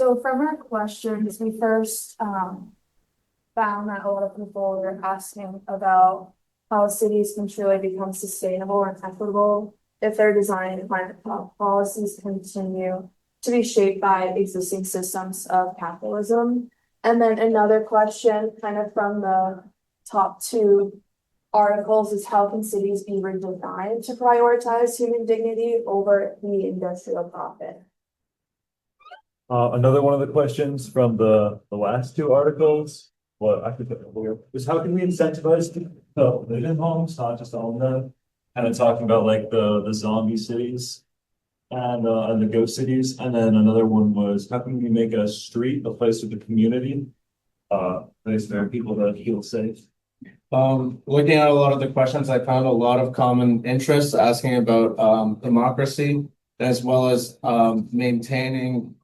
So from our questions, we first found that a lot of people were asking about how cities can truly become sustainable and equitable if their design and climate policies continue to be shaped by existing systems of capitalism. And then another question, kind of from the top two articles, is how can cities be redesigned to prioritize human dignity over the industrial profit? Another one of the questions from the last two articles, well, I think was how can we incentivize people to live in homes, not just own them? Kind of talking about like the zombie cities and the ghost cities. And then another one was how can we make a street a place of the community, place where people that feel safe. Looking at a lot of the questions, I found a lot of common interests asking about democracy as well as maintaining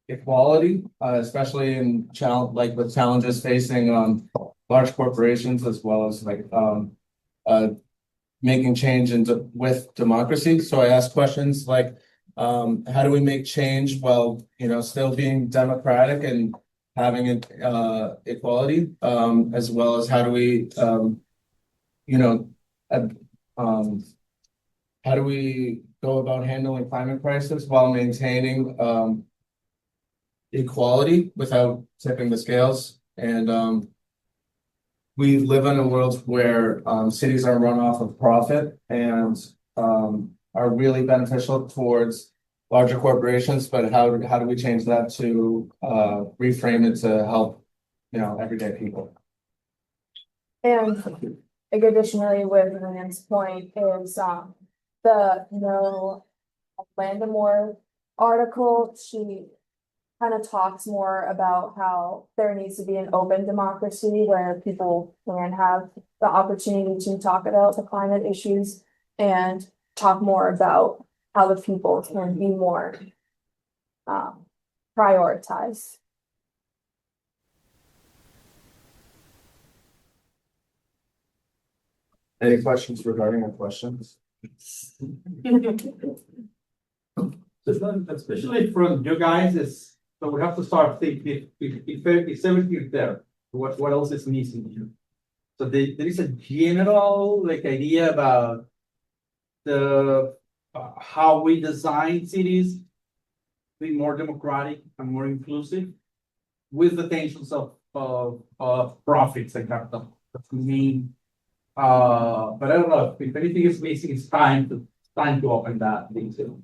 equality, especially in with challenges facing large corporations, as well as making change with democracy. So I asked questions like, how do we make change while still being democratic and having equality, as well as how do we how do we go about handling climate crisis while maintaining equality without tipping the scales? And we live in a world where cities are run off of profit and are really beneficial towards larger corporations, but how do we change that to reframe it to help everyday people? And additionally, with Rand's point is the No Landamore article. She kind of talks more about how there needs to be an open democracy where people can have the opportunity to talk about the climate issues and talk more about how the people can be more prioritized. Any questions regarding our questions? Especially from you guys, is so we have to start thinking if everything is there, what else is missing here? So there is a general idea about the how we design cities be more democratic and more inclusive with the tensions of profits and capital. That's the main. But I don't know if anything is missing. It's time to open that thing too.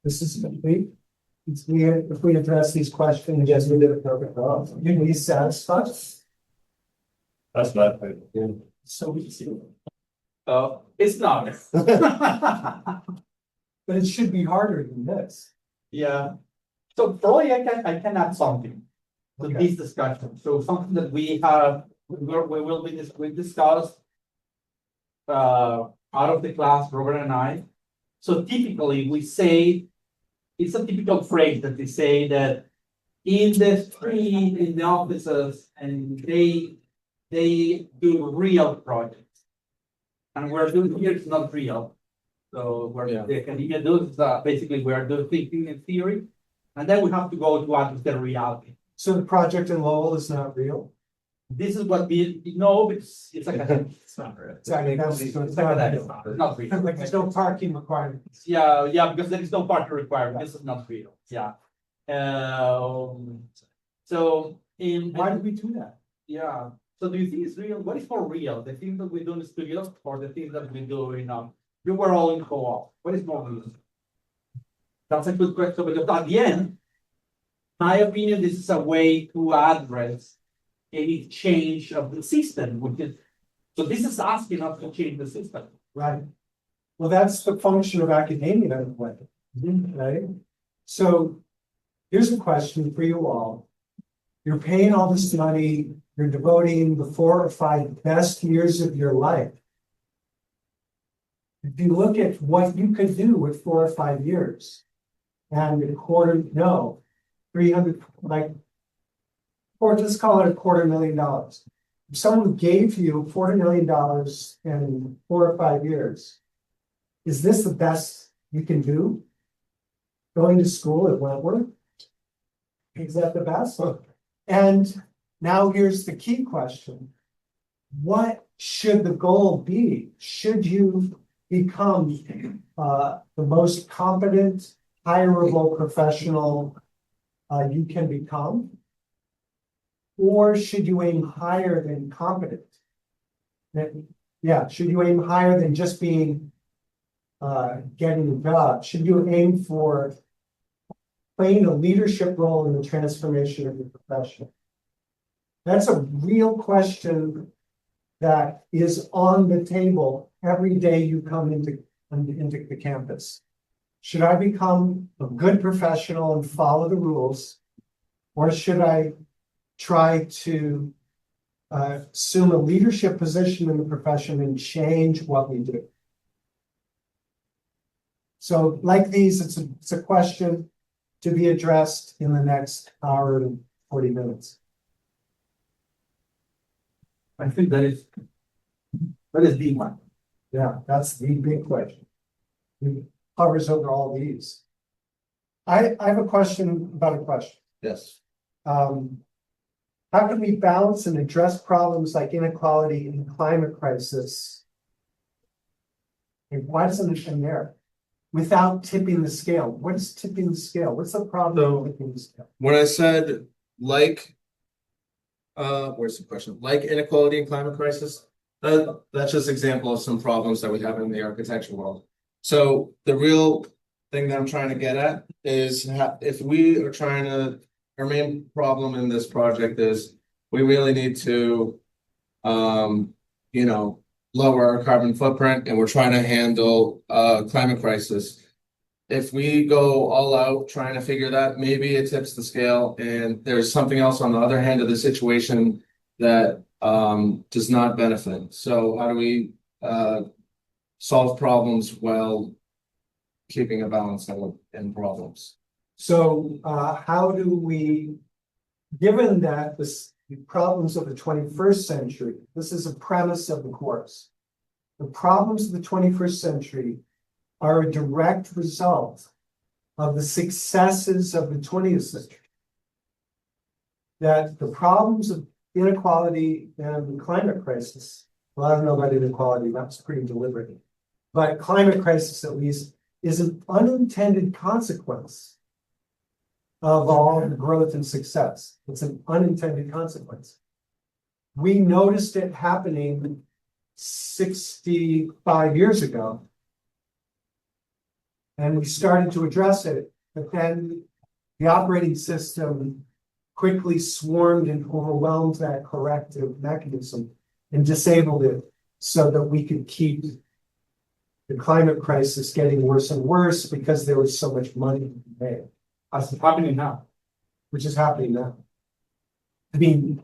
This is complete. If we address these questions, yes, we did a perfect job. You'd be satisfied. That's not So easy. It's not. But it should be harder than this. Yeah. So probably I can add something to Okay. this discussion. So something that we discussed out of the class, Robert and I. So typically we say it's a typical phrase that they say that in the street, in the offices, and they do real projects. And we're doing here is not real. So the academia does basically we are doing thinking in theory, and then we have to go to what is the reality. So the project in Lowell is not real. This is what we know because it's like it's not real. It's not real. It's not real. Like there's no parking requirements. Yeah, because there is no parking requirement. This is not real. Yeah. So Why did we do that? yeah. So do you think it's real? What is more real? The things that we do in the studio or the things that we do in you were all in co-op? What is more real? That's a good question because at the end, my opinion, this is a way to address any change of the system, which is so this is asking us to change the system. Right. Well, that's the function of academia in a way, right? So here's a question for you all. You're paying all this money, you're devoting the 4 or 5 best years of your life. If you look at what you could do with 4 or 5 years, and a quarter, no, 300, like or just call it $250,000. If someone gave you $40 million in 4 or 5 years, is this the best you can do? Going to school at Wentworth? Is that the best? And now here's the key question. What should the goal be? Should you become the most competent, hireable professional you can become? Or should you aim higher than competent? Yeah, should you aim higher than just being getting a job? Should you aim for playing a leadership role in the transformation of the profession? That's a real question that is on the table every day you come into the campus. Should I become a good professional and follow the rules? Or should I try to assume a leadership position in the profession and change what we do? So like these, it's a question to be addressed in the next hour and 40 minutes. I think that is the one. Yeah, that's the big question. It covers over all these. I have a question about a question. Yes. How can we balance and address problems like inequality and climate crisis? And why doesn't it end there? Without tipping the scale. What is tipping the scale? What's the problem with tipping the scale? When I said like, where's the question? Like inequality and climate crisis, that's just an example of some problems that we have in the architecture world. So the real thing that I'm trying to get at is if we are trying to, our main problem in this project is we really need to, lower our carbon footprint, and we're trying to handle climate crisis. If we go all out trying to figure that, maybe it tips the scale, and there's something else on the other hand of the situation that does not benefit. So how do we solve problems while keeping a balance in problems? So how do we, given that the problems of the 21st century, this is a premise of the course. The problems of the 21st century are a direct result of the successes of the 20th century. That the problems of inequality and the climate crisis, well, I don't know about inequality, that's pretty deliberate, but climate crisis at least is an unintended consequence of all the growth and success. It's an unintended consequence. We noticed it happening 65 years ago, and we started to address it, but then the operating system quickly swarmed and overwhelmed that corrective mechanism and disabled it so that we could keep the climate crisis getting worse and worse because there was so much money to be made. As it's happening now. Which is happening now. I mean,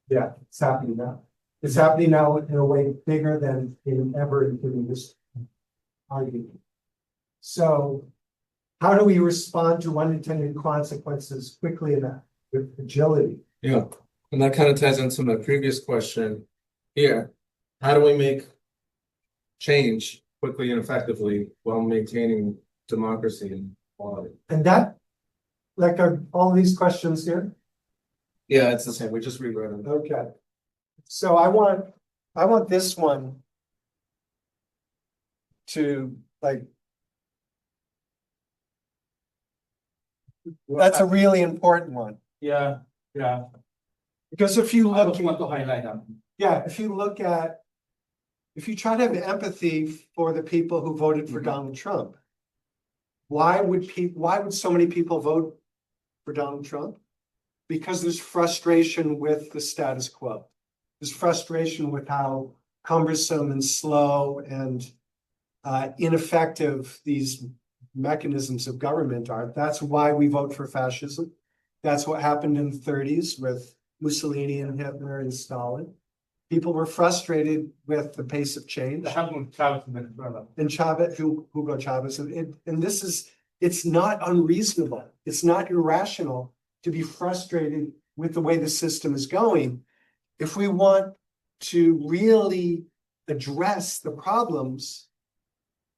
yeah, it's happening now. It's happening now in a way bigger than ever in human history. Arguably. So, how do we respond to unintended consequences quickly and with agility? Yeah, and that kind of ties into my previous question here. How do we make change quickly and effectively while maintaining democracy and quality? And that, like, are all these questions here? Yeah, it's the same. We just rewrote it. Okay. So I want this one to like. That's a really important one. Yeah. Because if you I look, just want to highlight that. yeah, if you try to have empathy for the people who voted for Donald Trump, why would so many people vote for Donald Trump? Because there's frustration with the status quo. There's frustration with how cumbersome and slow and ineffective these mechanisms of government are. That's why we vote for fascism. That's what happened in the 30s with Mussolini and Hitler and Stalin. People were frustrated with the pace of change. That happened with Chavez in Venezuela. And Chavez, Hugo Chavez, and this is, it's not unreasonable. It's not irrational to be frustrated with the way the system is going, if we want to really address the problems,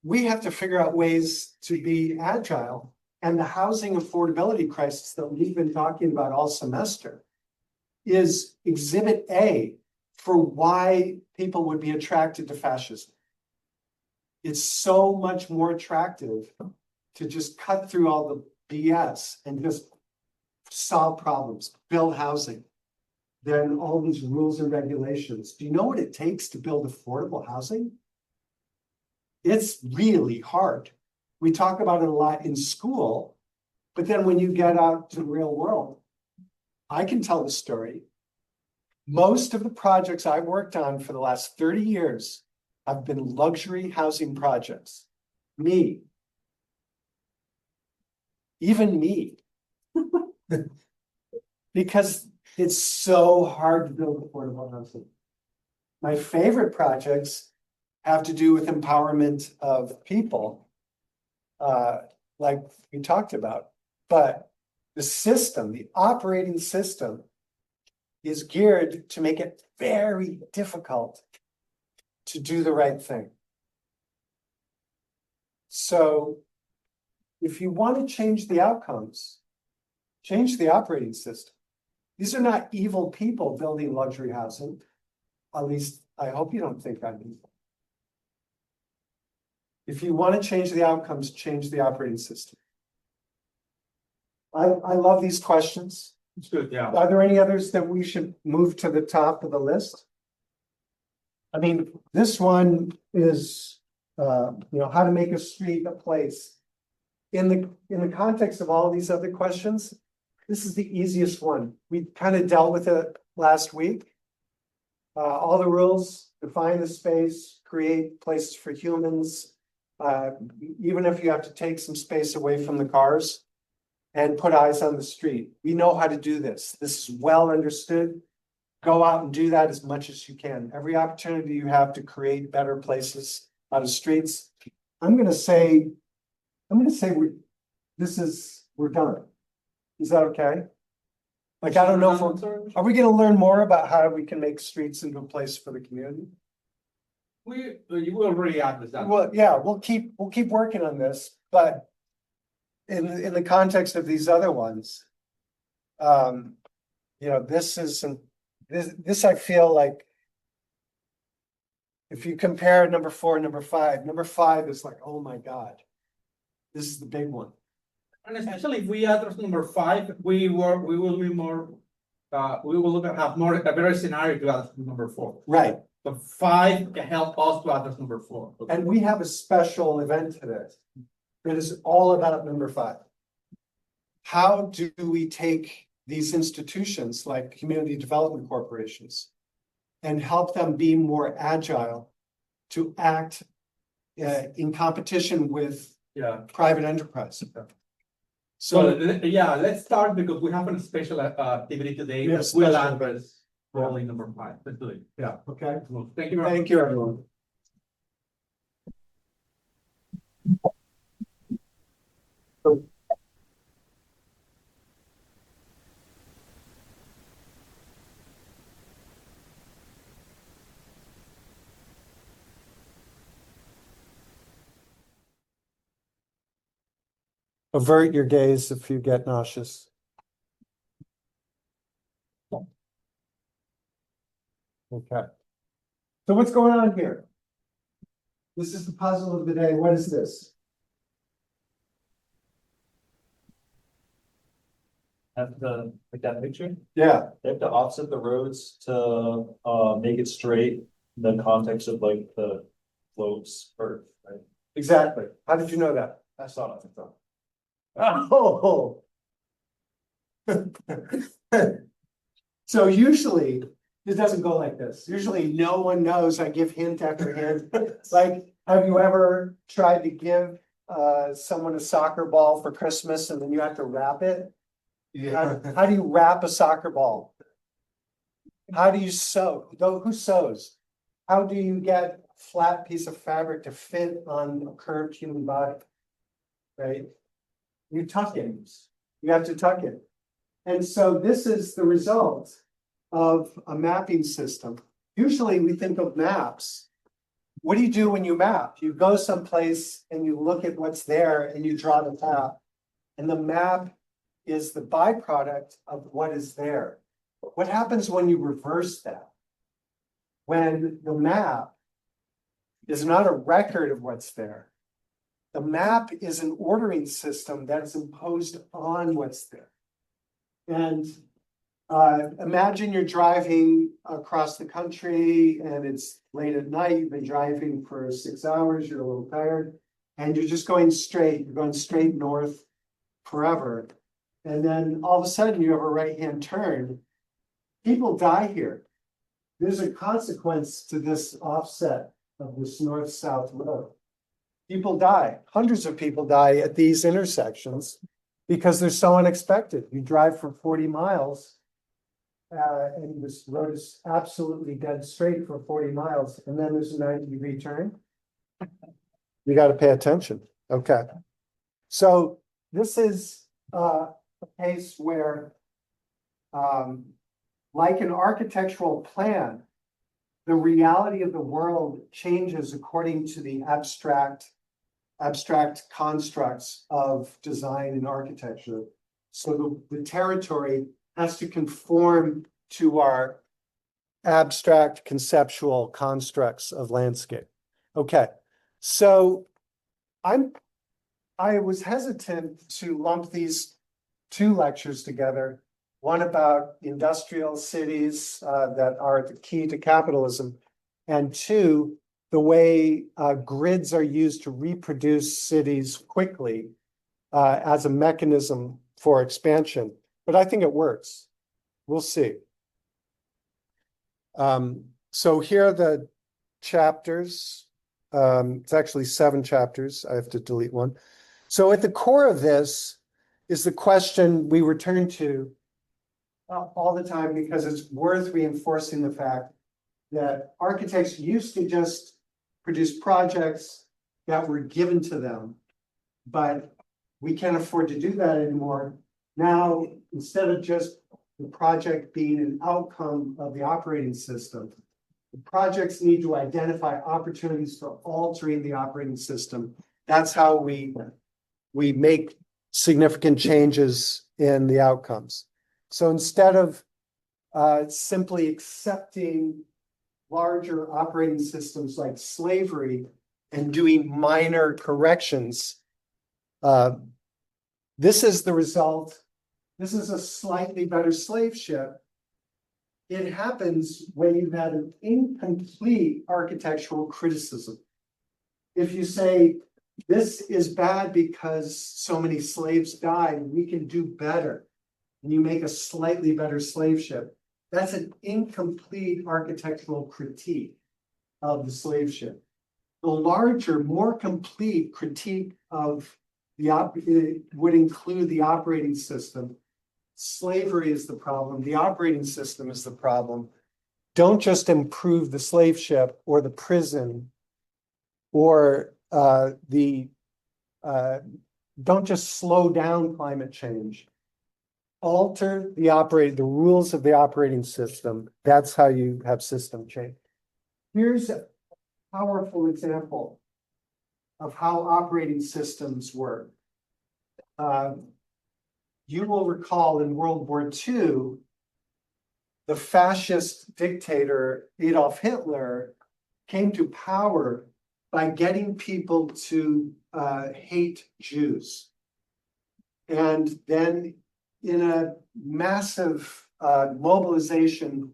we have to figure out ways to be agile. And the housing affordability crisis that we've been talking about all semester is exhibit A for why people would be attracted to fascism. It's so much more attractive to just cut through all the BS and just solve problems, build housing, than all these rules and regulations. Do you know what it takes to build affordable housing? It's really hard. We talk about it a lot in school, but then when you get out to the real world, I can tell the story. Most of the projects I've worked on for the last 30 years have been luxury housing projects. Me. Even me. Because it's so hard to build affordable housing. My favorite projects have to do with empowerment of people, like we talked about. But the system, the operating system, is geared to make it very difficult to do the right thing. So if you want to change the outcomes, change the operating system. These are not evil people building luxury housing. At least I hope you don't think I'm evil. If you want to change the outcomes, change the operating system. I love these questions. It's good, yeah. Are there any others that we should move to the top of the list? I mean, this one is, how to make a street a place. In the context of all these other questions, this is the easiest one. We kind of dealt with it last week. All the rules, define the space, create places for humans. Even if you have to take some space away from the cars and put eyes on the street. We know how to do this. This is well understood. Go out and do that as much as you can. Every opportunity you have to create better places out of streets. I'm gonna say we're done. Is that okay? Like, I don't know if are we gonna learn more about how we can make streets into a place for the community? You already addressed that. Well, yeah, we'll keep working on this, but in the context of these other ones, this isn't this I feel like if you compare number 4 and number 5 is like, oh my God, this is the big one. And especially if we address number 5, we will be more, we will have a better scenario to address number 4. Right. So 5 can help us to address number 4. Okay. And we have a special event today that is all about number 5. How do we take these institutions like community development corporations and help them be more agile to act in competition with private enterprise? So yeah, let's start because we have a special activity today. We'll address probably number 5. Let's do it. Yeah. Okay. Well, thank you very much. Thank you, everyone. Avert your gaze if you get nauseous. Okay. So what's going on here? This is the puzzle of the day. What is this? Have to, like that picture, Yeah, they have to offset the roads to make it straight in the context of like the slopes or, right? exactly. How did you know that? I saw it on TikTok. Oh. So usually it doesn't go like this. Usually no one knows. I give hint after hint. Like, have you ever tried to give someone a soccer ball for Christmas and then you have to wrap it? Yeah. How do you wrap a soccer ball? How do you sew? Who sews? How do you get a flat piece of fabric to fit on a curved human body? Right? You tuck it. You have to tuck it. And so this is the result of a mapping system. Usually we think of maps. What do you do when you map? You go someplace and you look at what's there and you draw the map. And the map is the byproduct of what is there. What happens when you reverse that? When the map is not a record of what's there. The map is an ordering system that's imposed on what's there. And imagine you're driving across the country and it's late at night, you've been driving for 6 hours, you're a little tired, and you're just going straight, you're going straight north forever. And then all of a sudden you have a right-hand turn. People die here. There's a consequence to this offset of this north-south road. People die, hundreds of people die at these intersections because they're so unexpected. You drive for 40 miles and this road is absolutely dead straight for 40 miles, and then there's a 90-degree turn. You got to pay attention. Okay. So this is a case where, like an architectural plan, the reality of the world changes according to the abstract constructs of design and architecture. So the territory has to conform to our abstract conceptual constructs of landscape. Okay, so I was hesitant to lump these two lectures together. One about industrial cities that are the key to capitalism, and two, the way grids are used to reproduce cities quickly as a mechanism for expansion. But I think it works. We'll see. So here are the chapters. It's actually 7 chapters. I have to delete one. So at the core of this is the question we return to all the time, because it's worth reinforcing the fact that architects used to just produce projects that were given to them, but we can't afford to do that anymore. Now, instead of just the project being an outcome of the operating system, the projects need to identify opportunities for altering the operating system. That's how we make significant changes in the outcomes. So instead of simply accepting larger operating systems like slavery and doing minor corrections, this is the result. This is a slightly better slave ship. It happens when you've had an incomplete architectural criticism. If you say, this is bad because so many slaves died, we can do better, and you make a slightly better slave ship, that's an incomplete architectural critique of the slave ship. The larger, more complete critique of it would include the operating system. Slavery is the problem. The operating system is the problem. Don't just improve the slave ship or the prison or don't just slow down climate change. Alter the rules of the operating system. That's how you have system change. Here's a powerful example of how operating systems work. You will recall in World War II, the fascist dictator Adolf Hitler came to power by getting people to hate Jews. And then in a massive mobilization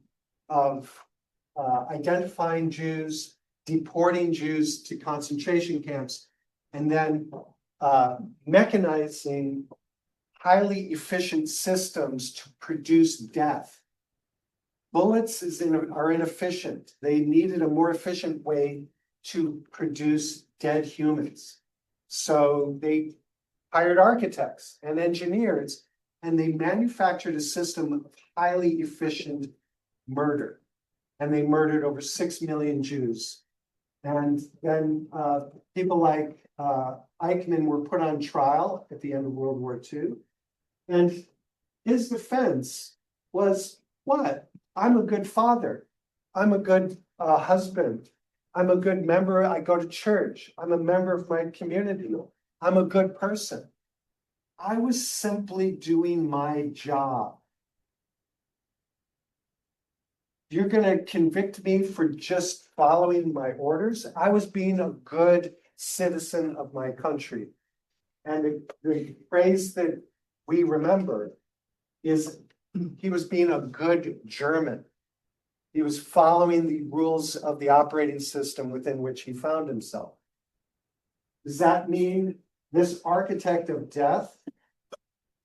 of identifying Jews, deporting Jews to concentration camps, and then mechanizing highly efficient systems to produce death. Bullets are inefficient. They needed a more efficient way to produce dead humans. So they hired architects and engineers, and they manufactured a system of highly efficient murder. And they murdered over 6 million Jews. And then people like Eichmann were put on trial at the end of World War II. And his defense was what? I'm a good father. I'm a good husband. I'm a good member. I go to church. I'm a member of my community. I'm a good person. I was simply doing my job. You're going to convict me for just following my orders? I was being a good citizen of my country. And the phrase that we remember is he was being a good German. He was following the rules of the operating system within which he found himself. Does that mean this architect of death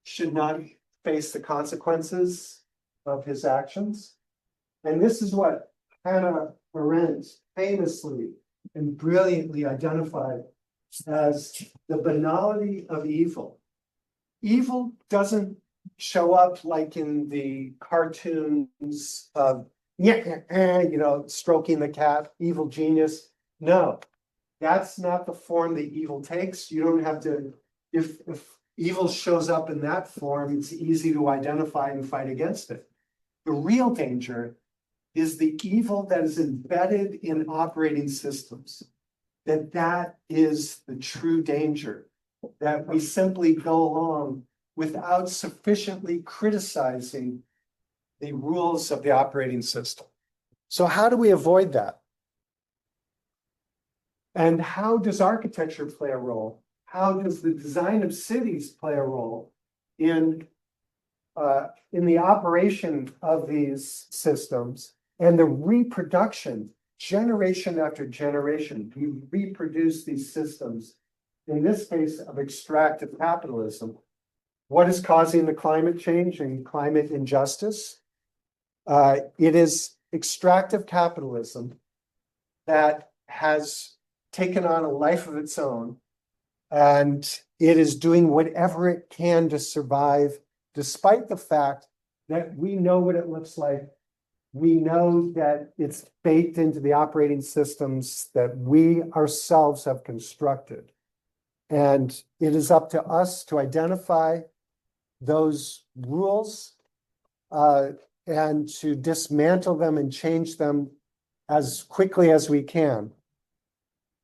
should not face the consequences of his actions? And this is what Hannah Arendt famously and brilliantly identified as the banality of evil. Evil doesn't show up like in the cartoons of, stroking the cat, evil genius. No, that's not the form that evil takes. You don't have to, if evil shows up in that form, it's easy to identify and fight against it. The real danger is the evil that is embedded in operating systems. That is the true danger, that we simply go along without sufficiently criticizing the rules of the operating system. So how do we avoid that? And how does architecture play a role? How does the design of cities play a role in the operation of these systems and the reproduction, generation after generation? We reproduce these systems, in this case of extractive capitalism. What is causing the climate change and climate injustice? It is extractive capitalism that has taken on a life of its own, and it is doing whatever it can to survive, despite the fact that we know what it looks like. We know that it's baked into the operating systems that we ourselves have constructed. And it is up to us to identify those rules and to dismantle them and change them as quickly as we can,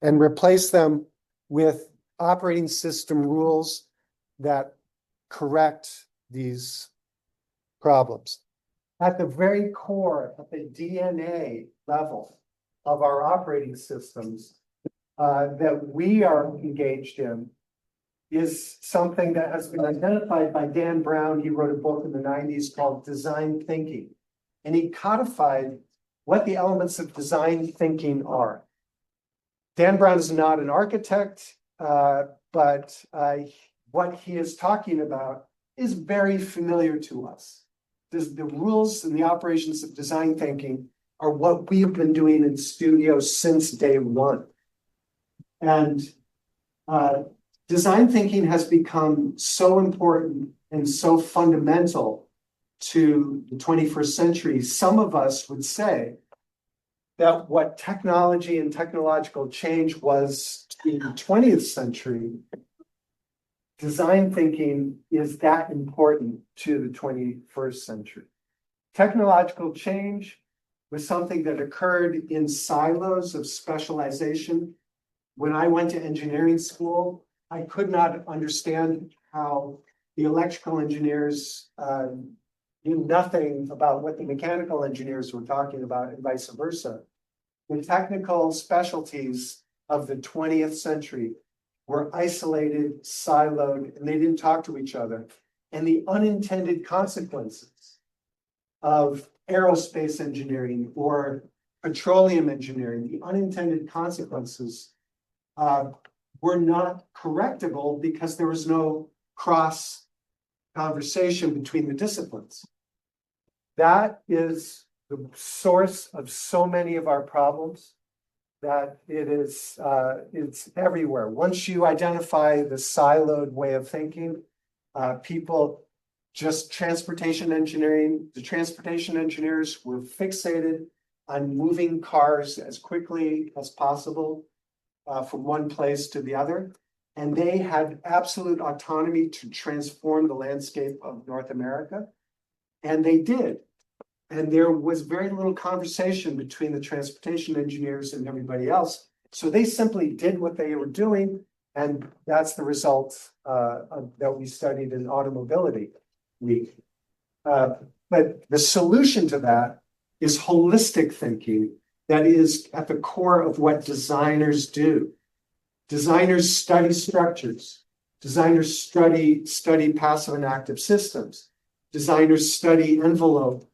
and replace them with operating system rules that correct these problems. At the very core, at the DNA level of our operating systems that we are engaged in, is something that has been identified by Dan Brown. He wrote a book in the 90s called Design Thinking, and he codified what the elements of design thinking are. Dan Brown is not an architect, but what he is talking about is very familiar to us. The rules and the operations of design thinking are what we have been doing in studios since day one. And design thinking has become so important and so fundamental to the 21st century. Some of us would say that what technology and technological change was in the 20th century, design thinking is that important to the 21st century. Technological change was something that occurred in silos of specialization. When I went to engineering school, I could not understand how the electrical engineers knew nothing about what the mechanical engineers were talking about, and vice versa. The technical specialties of the 20th century were isolated, siloed, and they didn't talk to each other. And the unintended consequences of aerospace engineering or petroleum engineering, the unintended consequences were not correctable because there was no cross conversation between the disciplines. That is the source of so many of our problems, that it's everywhere. Once you identify the siloed way of thinking, people just transportation engineering, the transportation engineers were fixated on moving cars as quickly as possible from one place to the other. And they had absolute autonomy to transform the landscape of North America. And they did. And there was very little conversation between the transportation engineers and everybody else. So they simply did what they were doing. And that's the result that we studied in Automobility Week. But the solution to that is holistic thinking that is at the core of what designers do. Designers study structures. Designers study passive and active systems. Designers study envelope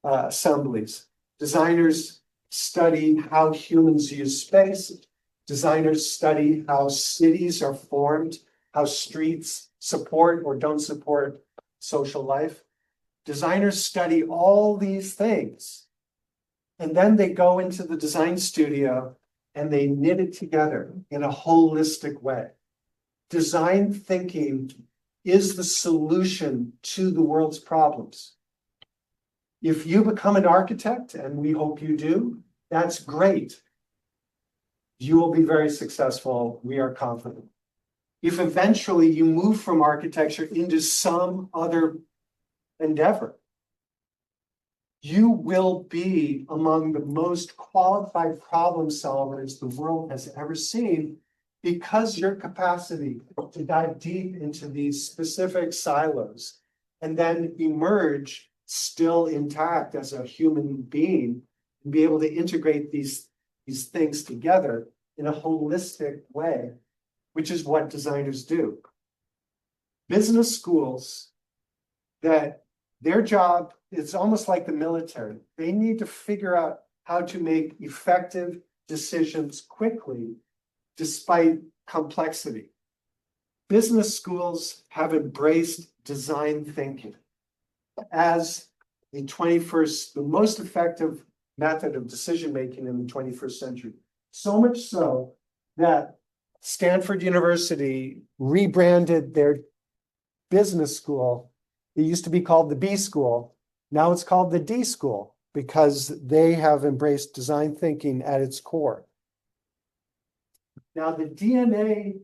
assemblies. Designers study how humans use space. Designers study how cities are formed, how streets support or don't support social life. Designers study all these things. And then they go into the design studio and they knit it together in a holistic way. Design thinking is the solution to the world's problems. If you become an architect, and we hope you do, that's great. You will be very successful, we are confident. If eventually you move from architecture into some other endeavor, you will be among the most qualified problem solvers the world has ever seen, because your capacity to dive deep into these specific silos and then emerge still intact as a human being and be able to integrate these things together in a holistic way, which is what designers do. Business schools, that their job is almost like the military. They need to figure out how to make effective decisions quickly, despite complexity. Business schools have embraced design thinking as the most effective method of decision-making in the 21st century. So much so that Stanford University rebranded their business school. It used to be called the B School. Now it's called the D School, because they have embraced design thinking at its core. Now, the DNA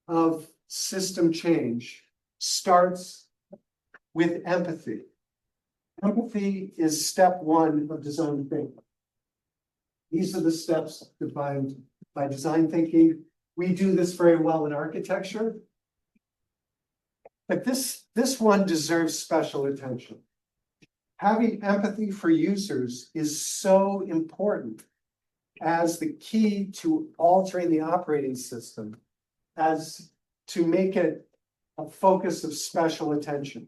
of system change starts with empathy. Empathy is step one of design thinking. These are the steps defined by design thinking. We do this very well in architecture, but this one deserves special attention. Having empathy for users is so important as the key to altering the operating system, as to make it a focus of special attention.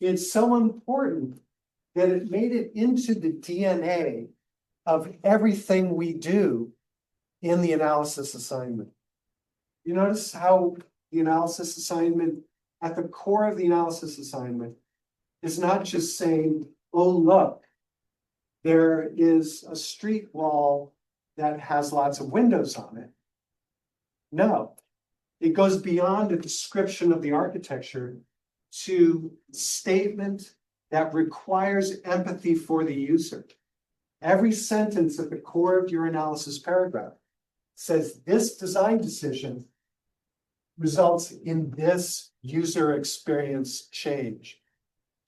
It's so important that it made it into the DNA of everything we do in the analysis assignment. You notice how the analysis assignment, at the core of the analysis assignment, is not just saying, oh, look, there is a street wall that has lots of windows on it. No, it goes beyond a description of the architecture to statement that requires empathy for the user. Every sentence at the core of your analysis paragraph says this design decision results in this user experience change.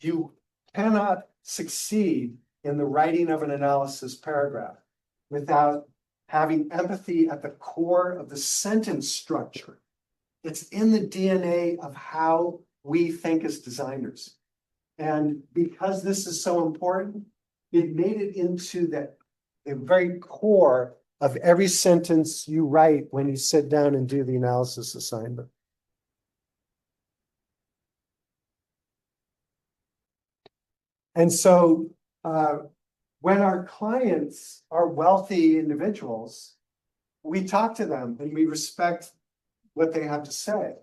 You cannot succeed in the writing of an analysis paragraph without having empathy at the core of the sentence structure. It's in the DNA of how we think as designers. And because this is so important, it made it into the very core of every sentence you write when you sit down and do the analysis assignment. And so when our clients are wealthy individuals, we talk to them and we respect what they have to say.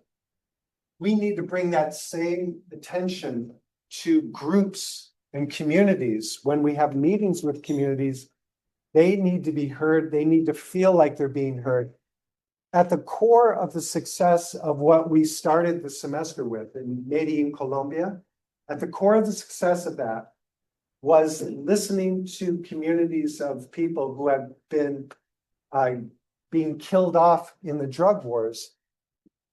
We need to bring that same attention to groups and communities. When we have meetings with communities, they need to be heard. They need to feel like they're being heard. At the core of the success of what we started the semester with in Medellin, Colombia, at the core of the success of that was listening to communities of people who have been being killed off in the drug wars,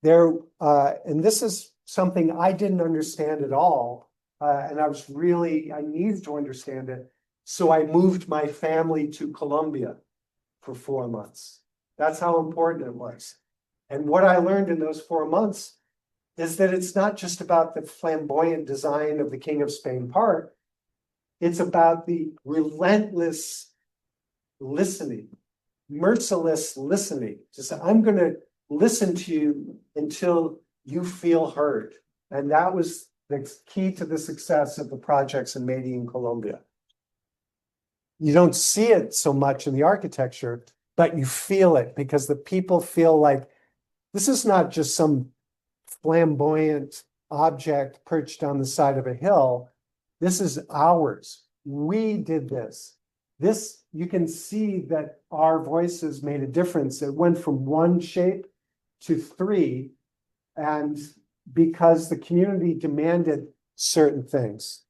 there, and this is something I didn't understand at all. And I needed to understand it. So I moved my family to Colombia for 4 months. That's how important it was. And what I learned in those 4 months is that it's not just about the flamboyant design of the King of Spain Park. It's about the relentless listening, merciless listening. Just, I'm going to listen to you until you feel heard. And that was the key to the success of the projects in Medellin, Colombia. You don't see it so much in the architecture, but you feel it because the people feel like this is not just some flamboyant object perched on the side of a hill. This is ours. We did this. This, you can see that our voices made a difference. It went from 1 shape to 3, and because the community demanded certain things.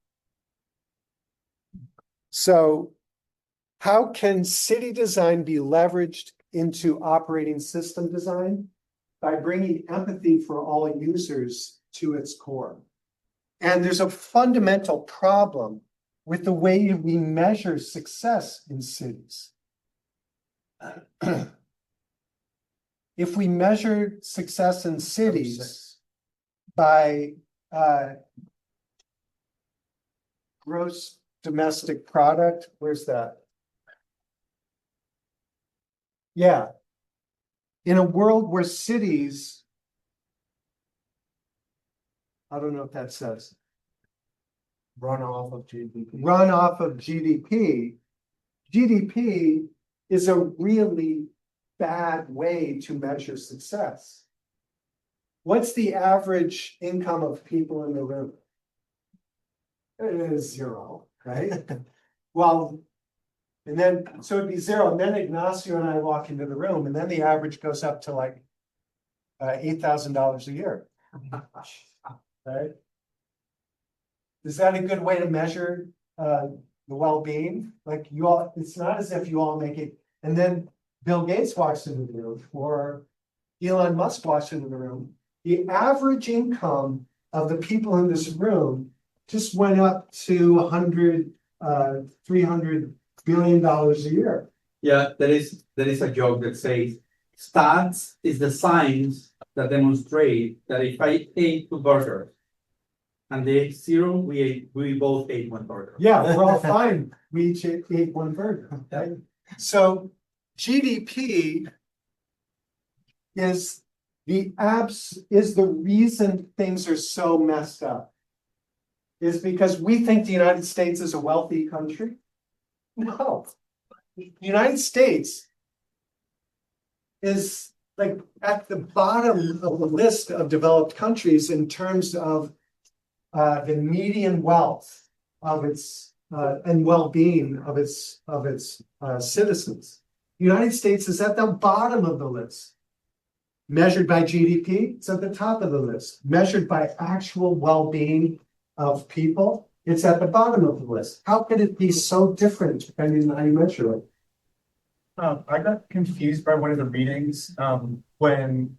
So how can city design be leveraged into operating system design? By bringing empathy for all users to its core. And there's a fundamental problem with the way we measure success in cities. If we measure success in cities by gross domestic product, where's that? Yeah. In a world where cities, I don't know if that says, Run off of GDP. run off of GDP. GDP is a really bad way to measure success. What's the average income of people in the room? It is 0, right? Well, and then, so it'd be 0, and then Ignacio and I walk into the room, and then the average goes up to like $8,000 a year. Right? Is that a good way to measure the well-being? Like you all, it's not as if you all make it, and then Bill Gates walks into the room, or Elon Musk walks into the room. The average income of the people in this room just went up to 300 billion dollars a year. Yeah, there is a joke that says stats is the science that demonstrate that if I ate 2 burgers and they ate 0, we both ate 1 burger. Yeah, we're all fine. We each ate 1 burger, right? So GDP is the reason things are so messed up. Is because we think the United States is a wealthy country. No, the United States is like at the bottom of the list of developed countries in terms of the median wealth of its and well-being of its citizens. The United States is at the bottom of the list. Measured by GDP, it's at the top of the list. Measured by actual well-being of people, it's at the bottom of the list. How could it be so different depending on how you measure it? I got confused by one of the readings when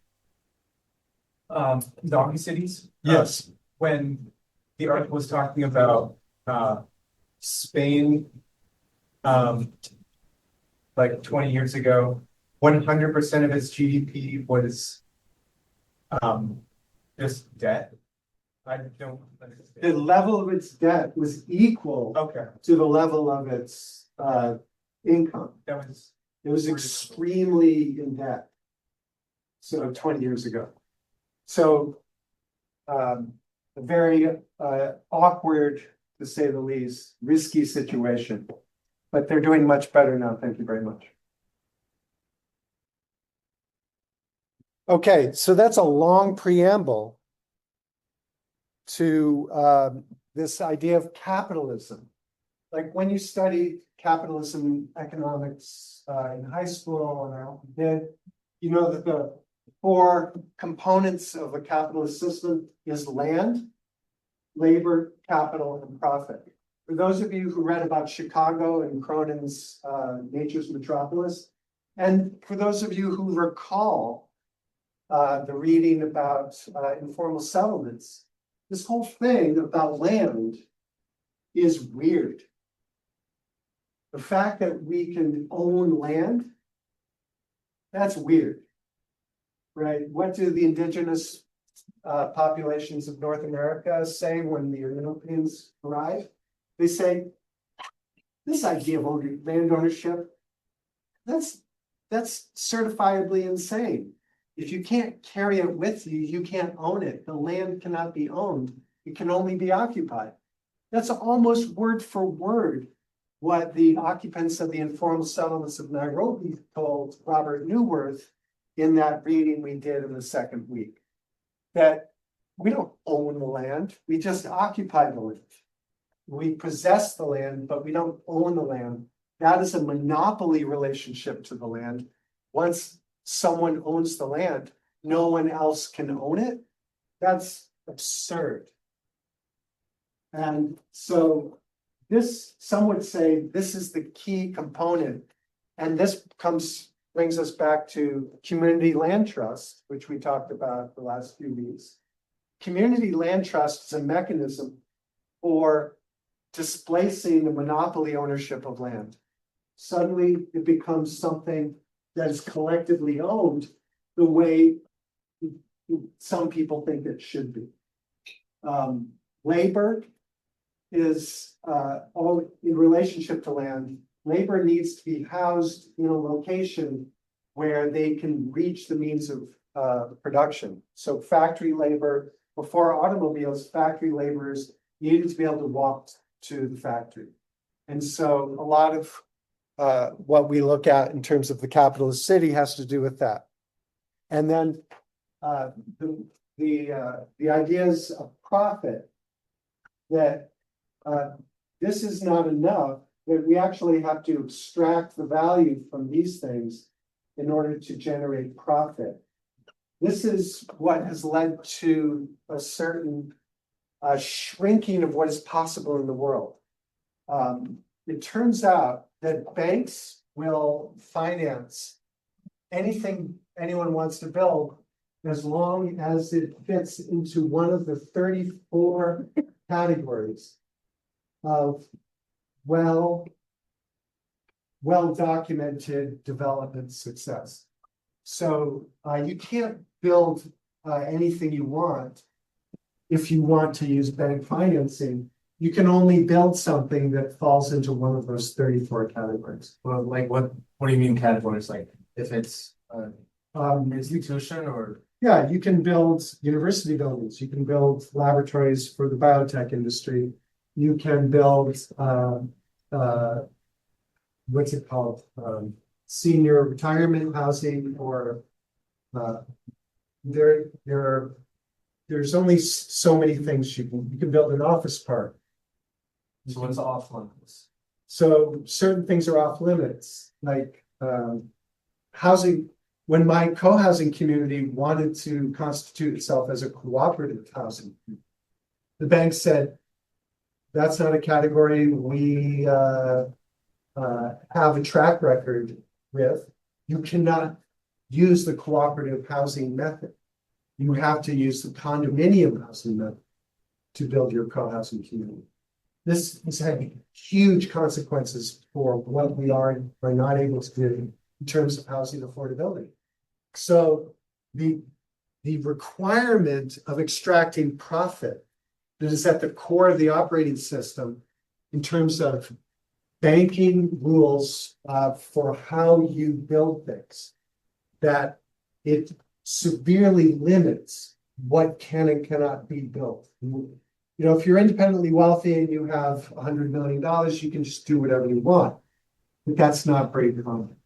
zombie cities. Yes. When the article was talking about Spain, like 20 years ago, 100% of its GDP was just debt. I don't understand. The level of its debt was equal Okay, to the level of its income. that was It was extremely in debt. So 20 years ago. So a very awkward, to say the least, risky situation. But they're doing much better now. Thank you very much. Okay, so that's a long preamble to this idea of capitalism. Like when you study capitalism economics in high school, and I hope you did, you know that the 4 components of a capitalist system is land, labor, capital, and profit. For those of you who read about Chicago and Cronin's Nature's Metropolis, and for those of you who recall the reading about informal settlements. This whole thing about land is weird. The fact that we can own land, that's weird. Right? What do the indigenous populations of North America say when the Europeans arrive? They say, this idea of land ownership, that's certifiably insane. If you can't carry it with you, you can't own it. The land cannot be owned. It can only be occupied. That's almost word for word what the occupants of the informal settlements of Nairobi told Robert Newworth in that reading we did in the second week. That we don't own the land, we just occupy the land. We possess the land, but we don't own the land. That is a monopoly relationship to the land. Once someone owns the land, no one else can own it. That's absurd. And so this, some would say, this is the key component. And this brings us back to community land trust, which we talked about the last few weeks. Community land trust is a mechanism for displacing the monopoly ownership of land. Suddenly it becomes something that is collectively owned the way some people think it should be. Labor is all in relationship to land. Labor needs to be housed in a location where they can reach the means of production. So factory labor, before automobiles, factory laborers needed to be able to walk to the factory. And so a lot of what we look at in terms of the capitalist city has to do with that. And then the ideas of profit, that this is not enough, that we actually have to extract the value from these things in order to generate profit. This is what has led to a certain shrinking of what is possible in the world. It turns out that banks will finance anything anyone wants to build as long as it fits into one of the 34 categories of well-documented development success. So you can't build anything you want if you want to use bank financing. You can only build something that falls into one of those 34 categories. Well, like what do you mean categories? Like if it's an institution or? Yeah, you can build university buildings. You can build laboratories for the biotech industry. You can build what's it called? Senior retirement housing, or there's only so many things you can build an office park. So what's off limits? So certain things are off limits, like housing. When my co-housing community wanted to constitute itself as a cooperative housing, the bank said, that's not a category we have a track record with. You cannot use the cooperative housing method. You have to use the condominium housing method to build your co-housing community. This is having huge consequences for what we are not able to do in terms of housing affordability. So the requirement of extracting profit that is at the core of the operating system in terms of banking rules for how you build things, that it severely limits what can and cannot be built. You know, if you're independently wealthy and you have $100 million, you can just do whatever you want. But that's not very common.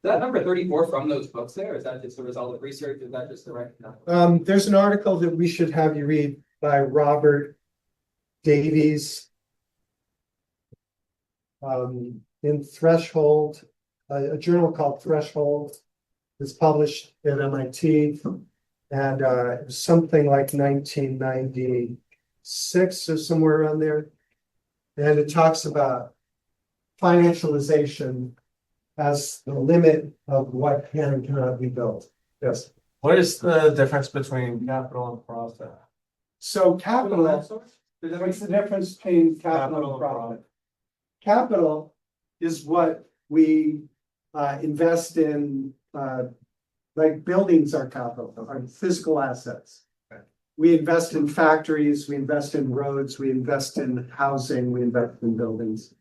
Is that number 34 from those books there? Is that just a result of research? Is that just the right number? There's an article that we should have you read by Robert Davies in Threshold, a journal called Threshold. It's published at MIT, and it was something like 1996 or somewhere around there. And it talks about financialization as the limit of what can and cannot be built. Yes. What is the difference between capital and profit? So capital, what's the difference between capital Capital and and profit? Capital is what we invest in, like buildings are capital, are physical assets. Okay. We invest in factories, we invest in roads, we invest in housing, we invest in buildings.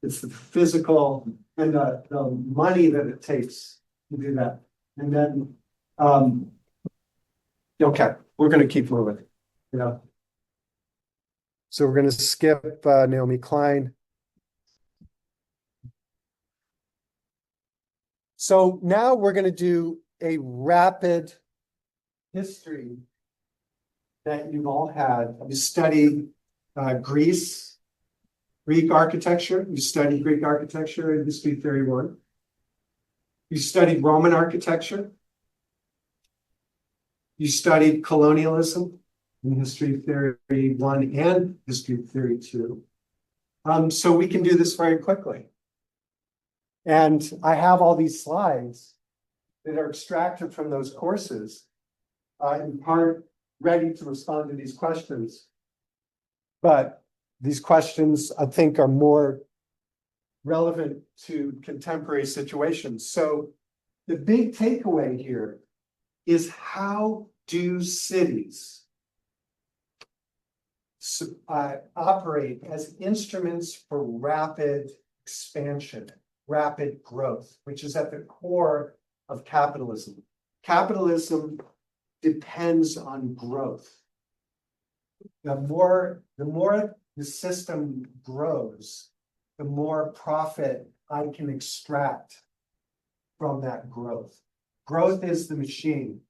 It's the physical and the money that it takes to do that. And then, okay, we're gonna keep moving, you know. So we're gonna skip Naomi Klein. So now we're gonna do a rapid history that you've all had. You study Greek architecture. You studied Greek architecture in History Theory 1. You studied Roman architecture. You studied colonialism in History Theory 1 and History Theory 2. So we can do this very quickly. And I have all these slides that are extracted from those courses, in part ready to respond to these questions. But these questions, I think, are more relevant to contemporary situations. So the big takeaway here is, how do cities operate as instruments for rapid expansion, rapid growth, which is at the core of capitalism. Capitalism depends on growth. The more the system grows, the more profit I can extract from that growth. Growth is the machine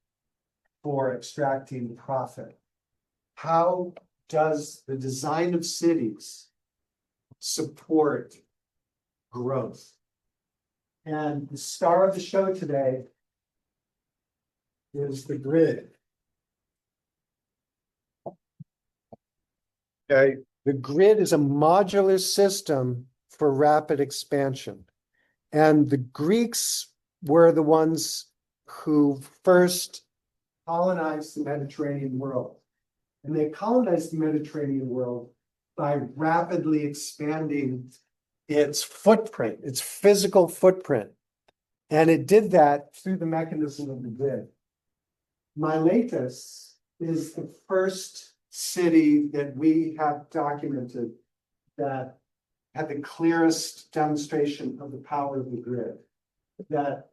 for extracting profit. How does the design of cities support growth? And the star of the show today is the grid. Okay, the grid is a modular system for rapid expansion. And the Greeks were the ones who first colonized the Mediterranean world. And they colonized the Mediterranean world by rapidly expanding its footprint, its physical footprint. And it did that through the mechanism of the grid. Miletus is the first city that we have documented that had the clearest demonstration of the power of the grid. That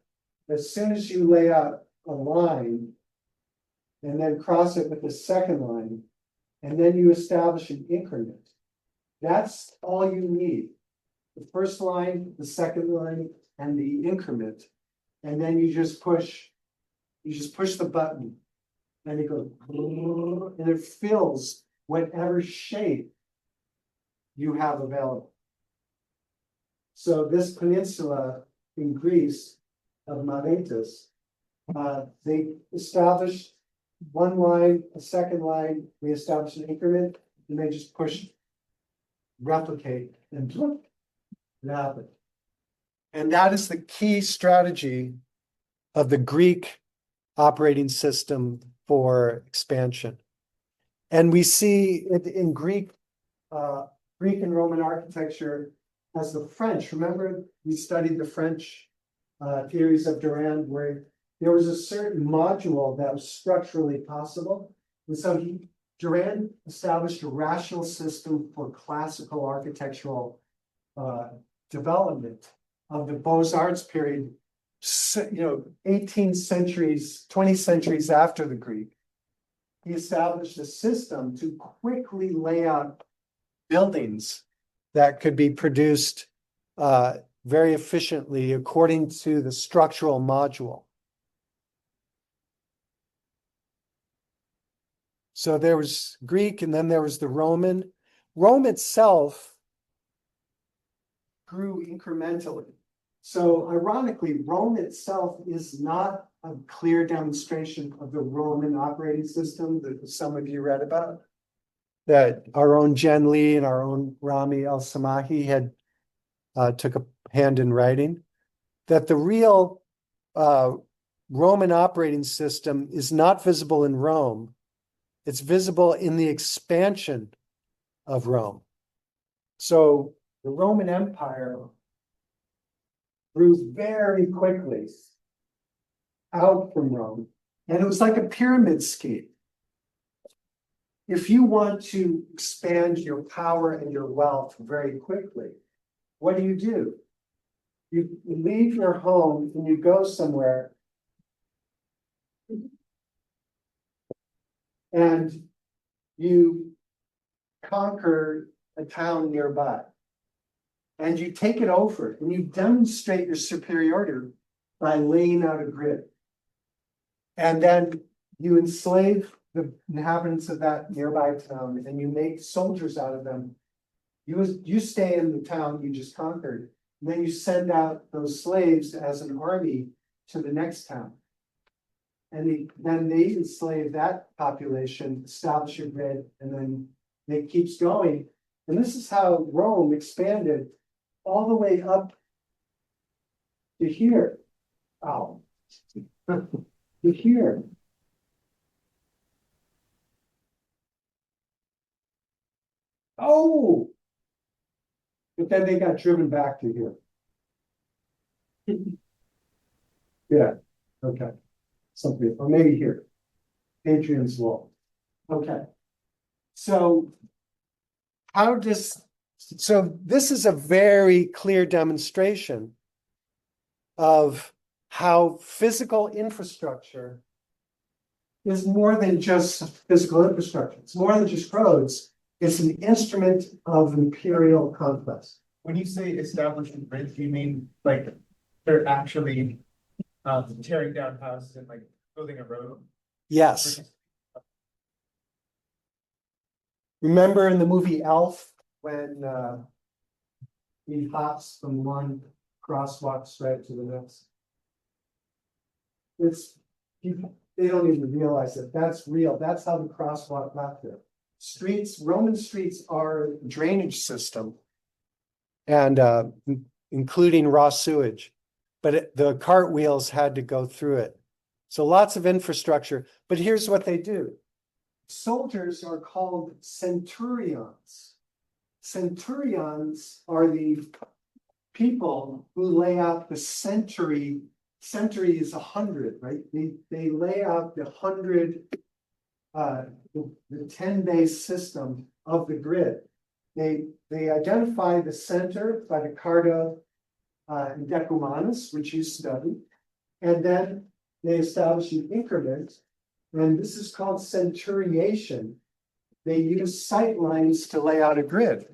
as soon as you lay out a line and then cross it with a second line, and then you establish an increment, that's all you need. The first line, the second line, and the increment. And then you just push the button and it goes, and it fills whatever shape you have available. So this peninsula in Greece of Miletus, they established one line, a second line, we established an increment, and they just push, replicate, and it happened. And that is the key strategy of the Greek operating system for expansion. And we see it in Greek and Roman architecture as the French. Remember, we studied the French theories of Durand, where there was a certain module that was structurally possible. And so Durand established a rational system for classical architectural development of the Beaux-Arts period, 18 centuries, 20 centuries after the Greek. He established a system to quickly lay out buildings that could be produced very efficiently according to the structural module. So there was Greek, and then there was the Roman. Rome itself grew incrementally. So ironically, Rome itself is not a clear demonstration of the Roman operating system that some of you read about, that our own Jen Lee and our own Rami El-Samahi had took a hand in writing, that the real Roman operating system is not visible in Rome. It's visible in the expansion of Rome. So the Roman Empire grew very quickly out from Rome, and it was like a pyramid scheme. If you want to expand your power and your wealth very quickly, what do? You leave your home and you go somewhere and you conquer a town nearby. And you take it over and you demonstrate your superiority by laying out a grid. And then you enslave the inhabitants of that nearby town and you make soldiers out of them. You stay in the town you just conquered, and then you send out those slaves as an army to the next town. And then they enslave that population, establish a grid, and then it keeps going. And this is how Rome expanded all the way up to here. Oh, to here. Oh, but then they got driven back to here. Yeah, okay. Something, or maybe here. Hadrian's Wall. Okay. So this is a very clear demonstration of how physical infrastructure is more than just physical infrastructure. It's more than just roads. It's an instrument of imperial conquest. When you say establishing grids, do you mean like they're actually tearing down houses and like building a road? Yes. Remember in the movie Elf when he hops from one crosswalk straight to the next? They don't even realize that that's real. That's how the crosswalk got there. Roman streets are a drainage system, and including raw sewage, but the cartwheels had to go through it. So lots of infrastructure, but here's what they do. Soldiers are called centurions. Centurions are the people who lay out the century. Century is 100, right? They lay out the 100, the 10-base system of the grid. They identify the center by the Carta Decumanus, which you studied, and then they establish an increment, and this is called centuriation. They use sight lines to lay out a grid.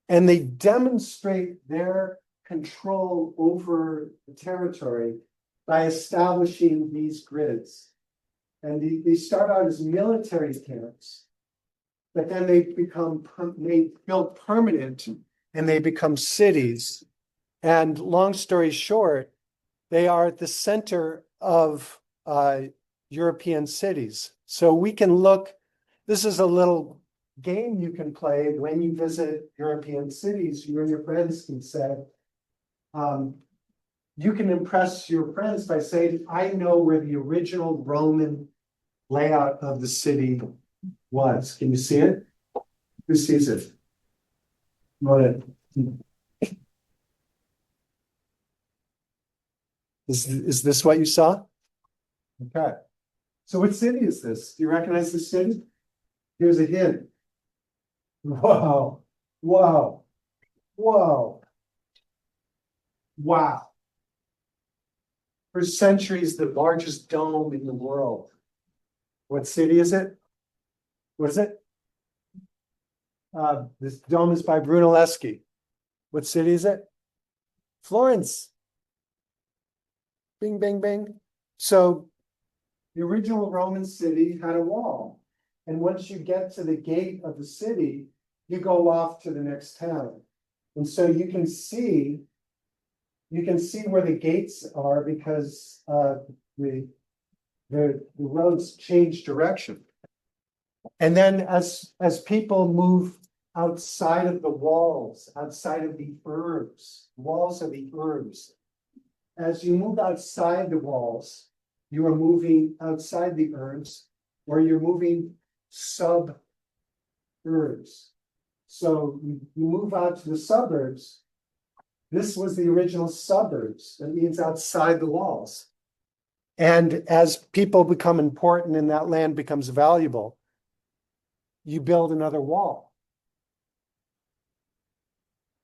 And they demonstrate their control over the territory by establishing these grids. And they start out as military camps, but then they build permanent and they become cities. And long story short, they are at the center of European cities. So we can look, this is a little game you can play when you visit European cities. You and your friends can say, you can impress your friends by saying, I know where the original Roman layout of the city was. Can you see it? Who sees it? Go ahead. Is this what you saw? Okay. So what city is this? Do you recognize the city? Here's a hint. Whoa, whoa, whoa. Wow. For centuries, the largest dome in the world. What city is it? What is it? This dome is by Brunelleschi. What city is it? Florence. Bing, bing, bing. So the original Roman city had a wall. And once you get to the gate of the city, you go off to the next town. And so you can see where the gates are because the roads change direction. And then as people move outside of the walls, outside of the urbs, walls are the urbs. as you move outside the walls, you are moving outside the urbs, or you're moving sub-urbs. So you move out to the suburbs. This was the original suburbs. That means outside the walls. And as people become important and that land becomes valuable, you build another wall.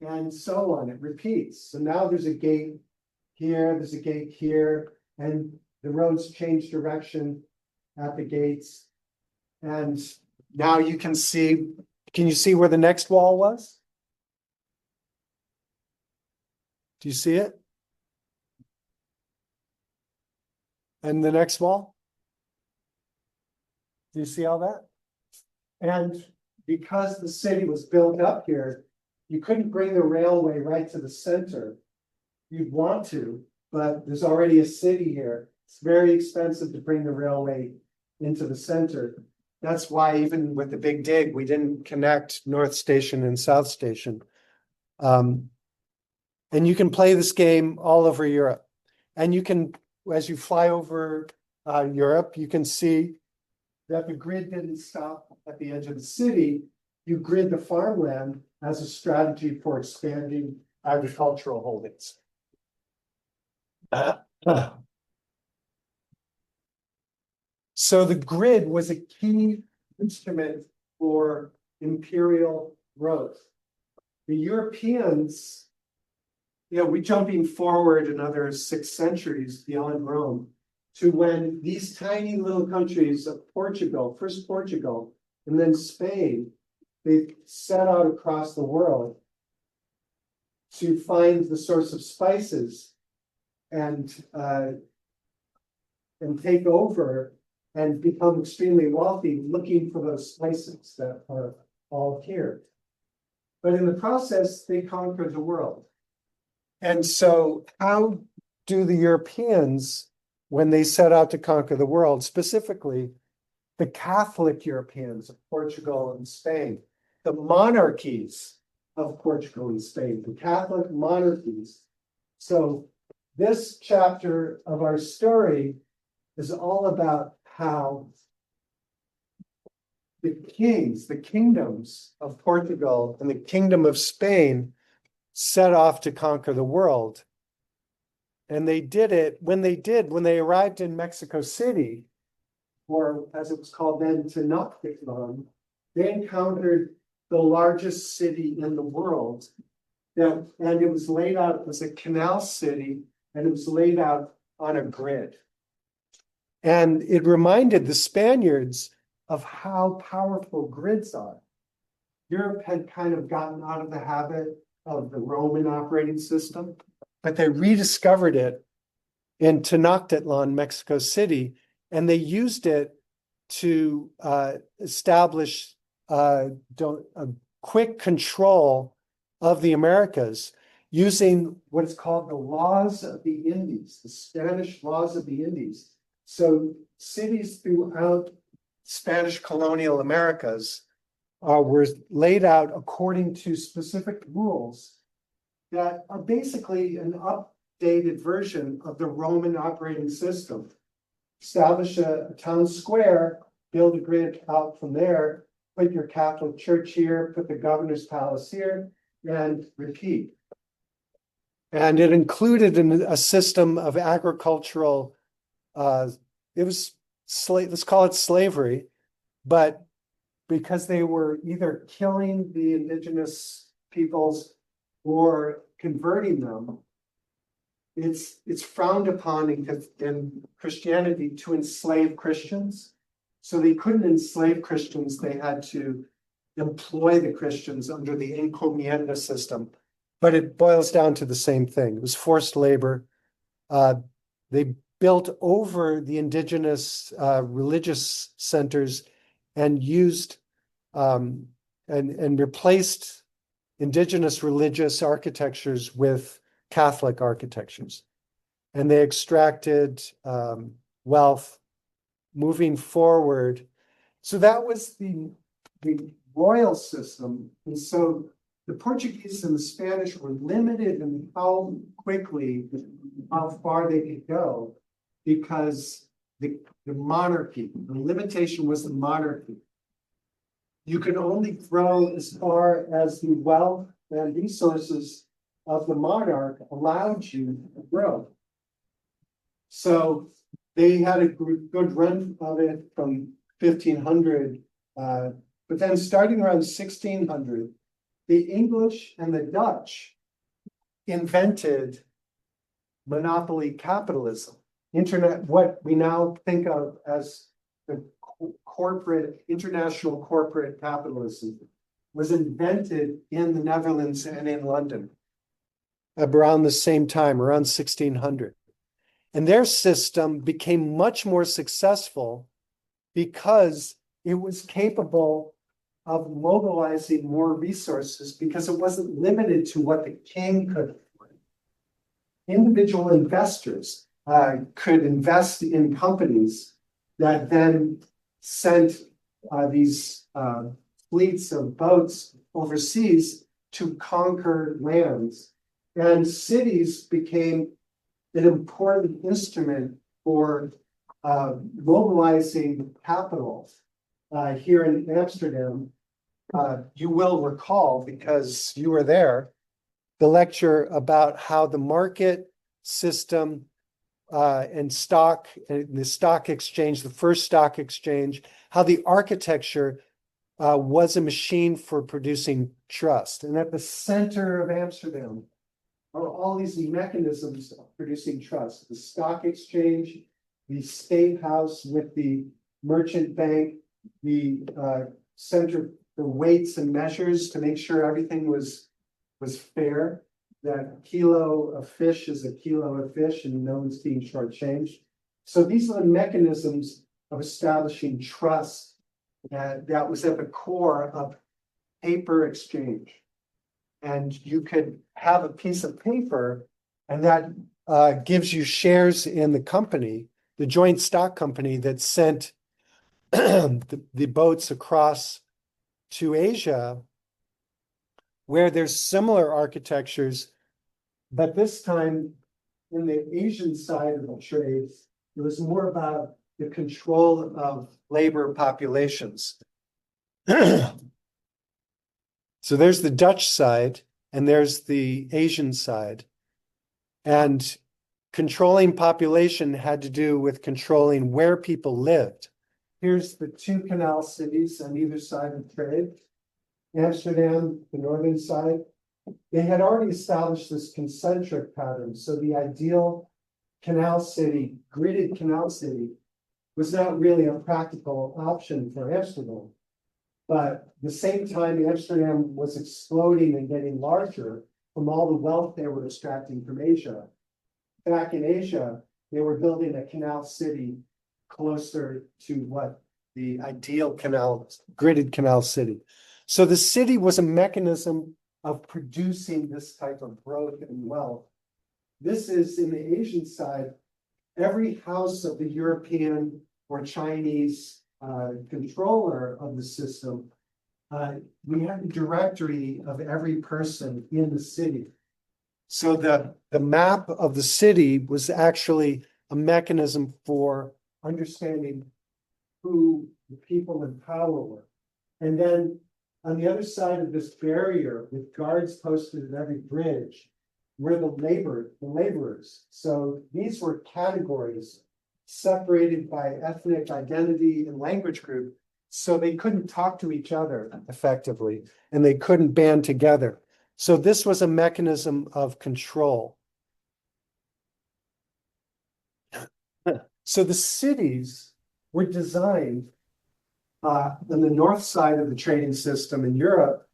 And so on, it repeats. So now there's a gate here, there's a gate here, and the roads change direction at the gates. And now you can you see where the next wall was? Do you see it? And the next wall? Do you see all that? And because the city was built up here, you couldn't bring the railway right to the center. You'd want to, but there's already a city here. It's very expensive to bring the railway into the center. That's why even with the big dig, we didn't connect North Station and South Station. And you can play this game all over Europe. And you can, as you fly over Europe, you can see that the grid didn't stop at the edge of the city. You grid the farmland as a strategy for expanding agricultural holdings. So the grid was a key instrument for imperial growth. The Europeans, we're jumping forward another 6 centuries beyond Rome to when these tiny little countries of Portugal, first Portugal, and then Spain, they set out across the world to find the source of spices and take over and become extremely wealthy looking for those spices that are all here. But in the process, they conquered the world. And so how do the Europeans, when they set out to conquer the world, specifically the Catholic Europeans of Portugal and Spain, the monarchies of Portugal and Spain, the Catholic monarchies. So this chapter of our story is all about how the kingdoms of Portugal and the kingdom of Spain set off to conquer the world. And they did it when they arrived in Mexico City, or as it was called then, Tenochtitlan, they encountered the largest city in the world. And it was laid out as a canal city, and it was laid out on a grid. And it reminded the Spaniards of how powerful grids are. Europe had kind of gotten out of the habit of the Roman operating system, but they rediscovered it in Tenochtitlan, Mexico City, and they used it to establish a quick control of the Americas using what is called the laws of the Indies, the Spanish laws of the Indies. So cities throughout Spanish colonial Americas were laid out according to specific rules that are basically an updated version of the Roman operating system. Establish a town square, build a grid out from there, put your Catholic church here, put the governor's palace here, and repeat. And it included a system of agricultural, let's call it slavery, but because they were either killing the indigenous peoples or converting them, it's frowned upon in Christianity to enslave Christians. So they couldn't enslave Christians, they had to employ the Christians under the encomienda system. But it boils down to the same thing. It was forced labor. They built over the indigenous religious centers and used and replaced indigenous religious architectures with Catholic architectures. And they extracted wealth moving forward. So that was the royal system. And so The Portuguese and the Spanish were limited in how quickly, how far they could go, because the monarchy, the limitation was the monarchy. You could only grow as far as the wealth and resources of the monarch allowed you to grow. So they had a good run of it from 1500, but then starting around 1600, the English and the Dutch invented monopoly capitalism, what we now think of as the international corporate capitalism was invented in the Netherlands and in London around the same time, around 1600. And their system became much more successful because it was capable of mobilizing more resources because it wasn't limited to what the king could afford. Individual investors could invest in companies that then sent these fleets of boats overseas to conquer lands. And cities became an important instrument for mobilizing capital. Here in Amsterdam, you will recall, because you were there, the lecture about how the market system and the stock exchange, the first stock exchange, how the architecture was a machine for producing trust. And at the center of Amsterdam are all these mechanisms of producing trust: the stock exchange, the state house with the merchant bank, the center, the weights and measures to make sure everything was fair, that a kilo of fish is a kilo of fish and no one's being shortchanged. So these are the mechanisms of establishing trust that was at the core of paper exchange. And you could have a piece of paper and that gives you shares in the company, the joint stock company that sent the boats across to Asia, where there's similar architectures, but this time in the Asian side of the trade, it was more about the control of labor populations. So there's the Dutch side and there's the Asian side. And controlling population had to do with controlling where people lived. Here's the two canal cities on either side of trade. Amsterdam, the northern side. They had already established this concentric pattern. So the ideal canal city, gridded canal city, was not really a practical option for Amsterdam. But at the same time, Amsterdam was exploding and getting larger from all the wealth they were extracting from Asia. Back in Asia, they were building a canal city closer to what the ideal gridded canal city. So the city was a mechanism of producing this type of growth and wealth. This is in the Asian side, every house of the European or Chinese controller of the system, we had a directory of every person in the city. So the map of the city was actually a mechanism for understanding who the people in power were. And then on the other side of this barrier, with guards posted at every bridge, were the laborers. So these were categories separated by ethnic identity and language group. So they couldn't talk to each other effectively, and they couldn't band together. So this was a mechanism of control. So the cities were designed on the north side of the trading system in Europe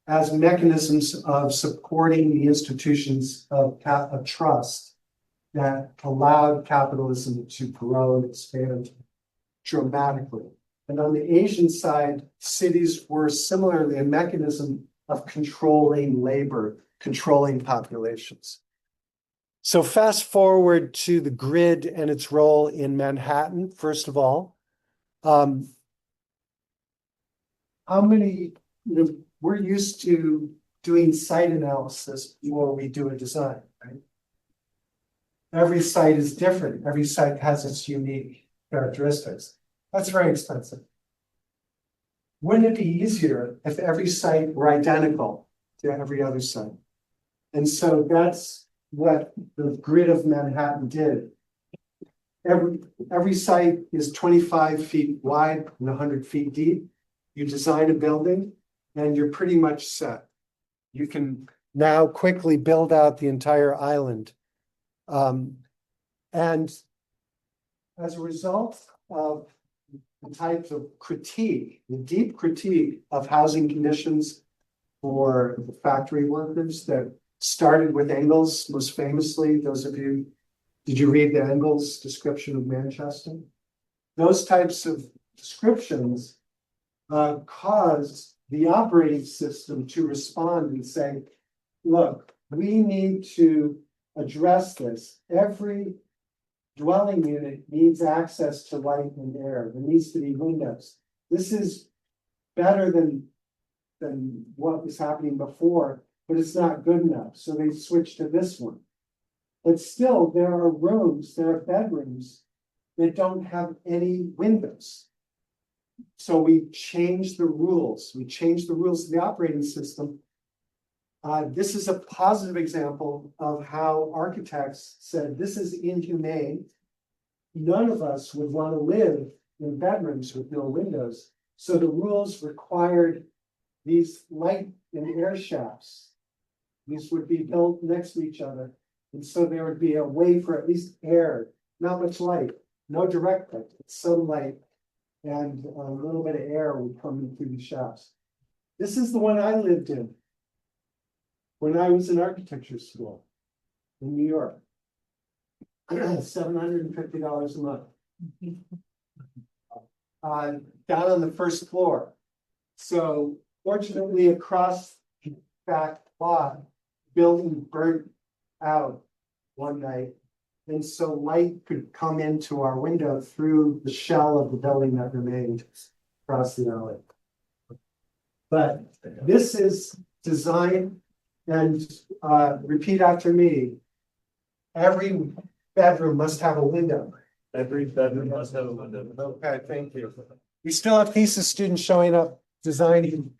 as mechanisms of supporting the institutions of trust that allowed capitalism to grow and expand dramatically. And on the Asian side, cities were similarly a mechanism of controlling labor, controlling populations. So fast forward to the grid and its role in Manhattan, first of all. We're used to doing site analysis before we do a design, right? Every site is different. Every site has its unique characteristics. That's very expensive. Wouldn't it be easier if every site were identical to every other site? And so that's what the grid of Manhattan did. Every site is 25 feet wide and 100 feet deep. You design a building and you're pretty much set. You can now quickly build out the entire island. And as a result of the types of critique, the deep critique of housing conditions for the factory workers that started with Engels, most famously, those of you, did you read the Engels description of Manchester? Those types of descriptions caused the operating system to respond and say, look, we need to address this. Every dwelling unit needs access to light and air. There needs to be windows. This is better than what was happening before, but it's not good enough. So they switched to this one. But still, there are rooms, there are bedrooms that don't have any windows. So we changed the rules. We changed the rules of the operating system. This is a positive example of how architects said, this is inhumane. None of us would want to live in bedrooms with no windows. So the rules required these light and air shafts. These would be built next to each other. And so there would be a way for at least air, not much light, no direct light, some light, and a little bit of air would come in through the shafts. This is the one I lived in when I was in architecture school in New York. $750 a month. Down on the first floor. So fortunately, across the back lot, building burnt out one night. And so light could come into our window through the shell of the building that remained across the alley. But this is design, and repeat after me. Every bedroom must have a window. Every bedroom must have a window. Okay, thank you. We still have thesis students showing up designing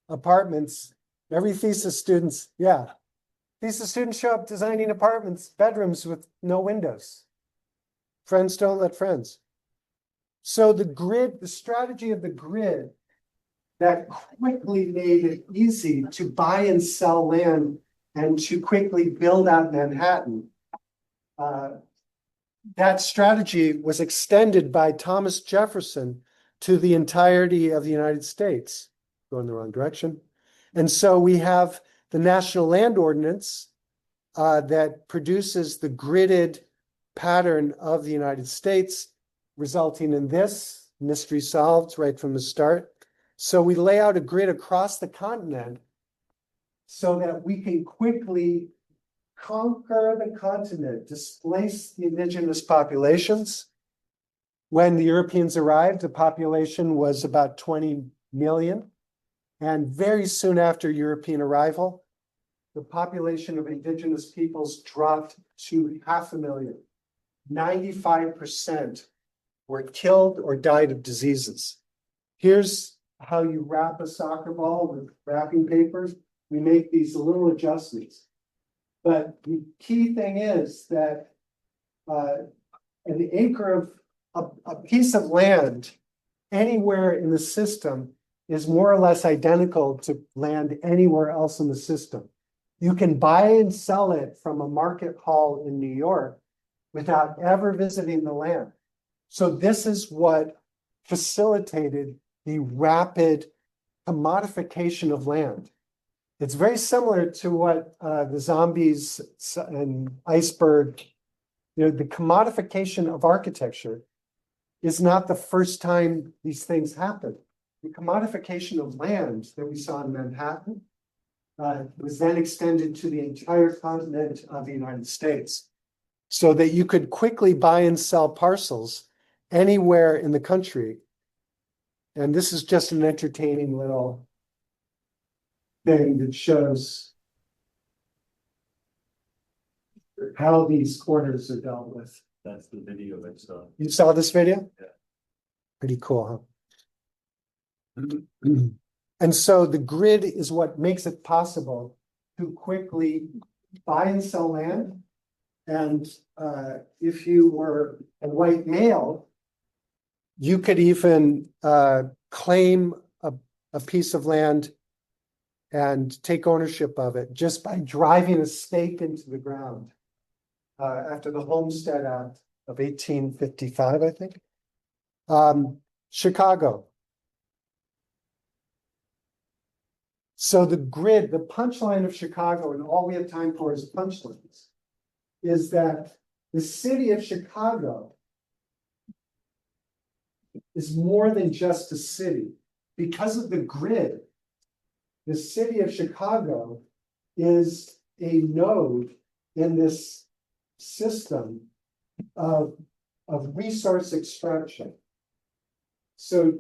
apartments. Every thesis students, yeah. Thesis students show up designing apartments, bedrooms with no windows. Friends don't let friends. So the grid, the strategy of the grid that quickly made it easy to buy and sell land and to quickly build out Manhattan. That strategy was extended by Thomas Jefferson to the entirety of the United States. Going the wrong direction. And so we have the National Land Ordinance that produces the gridded pattern of the United States, resulting in this mystery solved right from the start. So we lay out a grid across the continent so that we can quickly conquer the continent, displace the indigenous populations. When the Europeans arrived, the population was about 20 million. And very soon after European arrival, the population of indigenous peoples dropped to 500,000. 95% were killed or died of diseases. Here's how you wrap a soccer ball with wrapping papers. We make these little adjustments. But the key thing is that an acre of a piece of land anywhere in the system is more or less identical to land anywhere else in the system. You can buy and sell it from a market hall in New York without ever visiting the land. So this is what facilitated the rapid commodification of land. It's very similar to what the zombies and iceberg, the commodification of architecture is not the first time these things happen. The commodification of land that we saw in Manhattan was then extended to the entire continent of the United States, so that you could quickly buy and sell parcels anywhere in the country. And this is just an entertaining little thing that shows how these corners are dealt with. That's the video that saw. You saw this video? Yeah. Pretty cool, huh? And so the grid is what makes it possible to quickly buy and sell land. And if you were a white male, you could even claim a piece of land and take ownership of it just by driving a stake into the ground. After the Homestead Act of 1855, I think. Chicago. So the grid, the punchline of Chicago, and all we have time for is punchlines, is that the city of Chicago is more than just a city. Because of the grid, the city of Chicago is a node in this system of resource extraction. So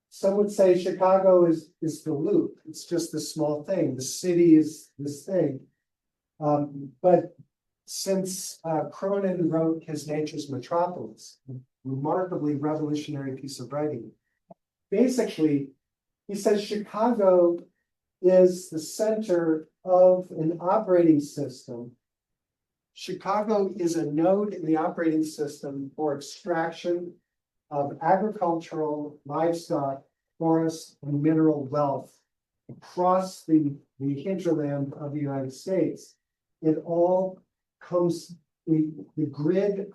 some would say Chicago is the loop. It's just a small thing. The city is this thing. But since Cronin wrote his Nature's Metropolis, a remarkably revolutionary piece of writing, basically, he says Chicago is the center of an operating system. Chicago is a node in the operating system for extraction of agricultural, livestock, forest, and mineral wealth across the hinterland of the United States. It all comes, the grid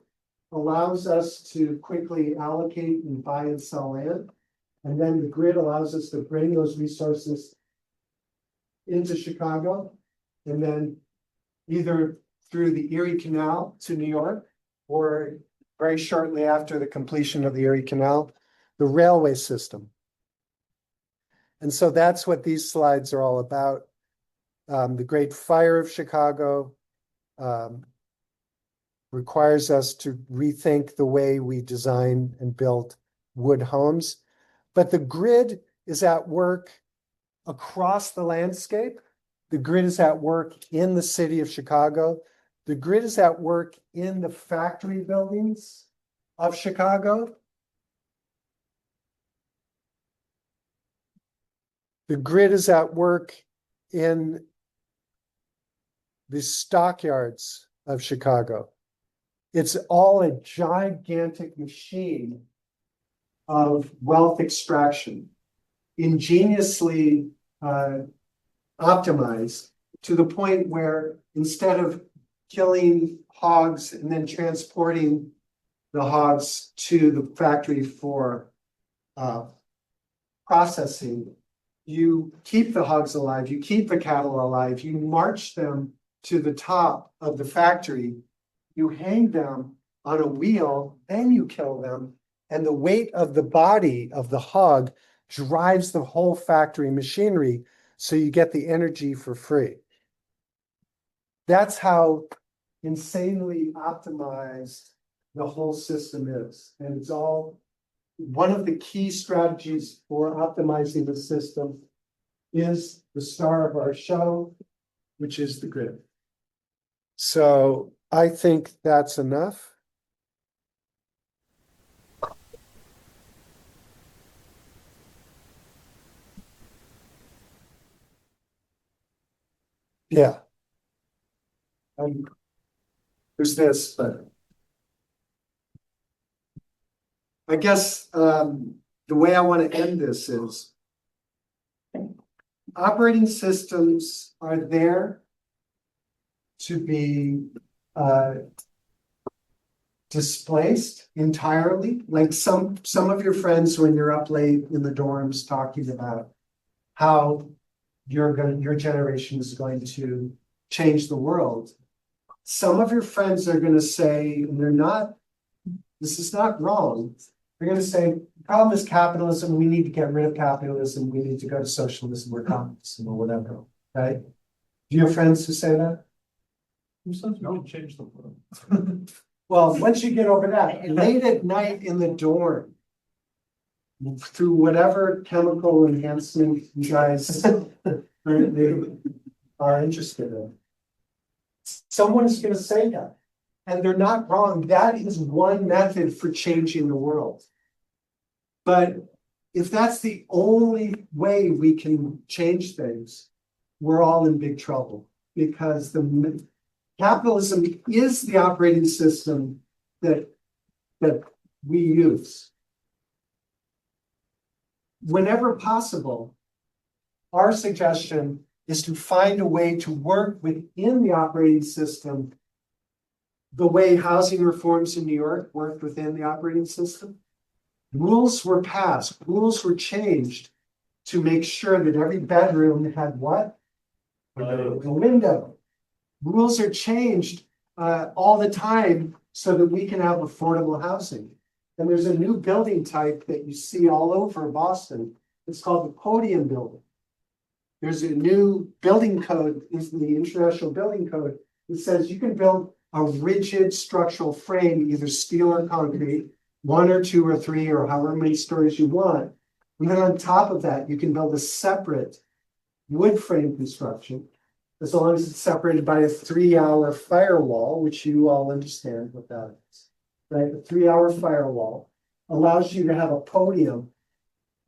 allows us to quickly allocate and buy and sell land. And then the grid allows us to bring those resources into Chicago. And then either through the Erie Canal to New York, or very shortly after the completion of the Erie Canal, the railway system. And so that's what these slides are all about. The Great Fire of Chicago requires us to rethink the way we design and build wood homes. But the grid is at work across the landscape. The grid is at work in the city of Chicago. The grid is at work in the factory buildings of Chicago. The grid is at work in the stockyards of Chicago. It's all a gigantic machine of wealth extraction, ingeniously optimized to the point where instead of killing hogs and then transporting the hogs to the factory for processing, you keep the hogs alive, you keep the cattle alive, you march them to the top of the factory, you hang them on a wheel, then you kill them, and the weight of the body of the hog drives the whole factory machinery, so you get the energy for free. That's how insanely optimized the whole system is. And it's all one of the key strategies for optimizing the system is the star of our show, which is the grid. So I think that's enough. Yeah. There's this, but I guess the way I want to end this is operating systems are there to be displaced entirely. Like some of your friends when you're up late in the dorms talking about how your generation is going to change the world. Some of your friends are going to say, and they're not, this is not wrong. They're going to say, the problem is capitalism. We need to get rid of capitalism. We need to go to socialism or communism or whatever. Right? Do you have friends who say that? Who says we can change the world? Well, once you get over that, late at night in the dorm, through whatever chemical enhancement you guys currently are interested in. Someone's gonna say that, and they're not wrong. That is one method for changing the world. But if that's the only way we can change things, we're all in big trouble, because the capitalism is the operating system that we use. Whenever possible, our suggestion is to find a way to work within the operating system the way housing reforms in New York worked within the operating system. Rules were passed, rules were changed to make sure that every bedroom had what? A window. Rules are changed all the time so that we can have affordable housing. And there's a new building type that you see all over Boston. It's called the podium building. There's a new building code, is the International Building Code, that says you can build a rigid structural frame, either steel or concrete, 1 or 2 or 3 or however many stories you want. And then on top of that, you can build a separate wood frame construction, as long as it's separated by a 3-hour firewall, which you all understand what that is. Right? A 3-hour firewall allows you to have a podium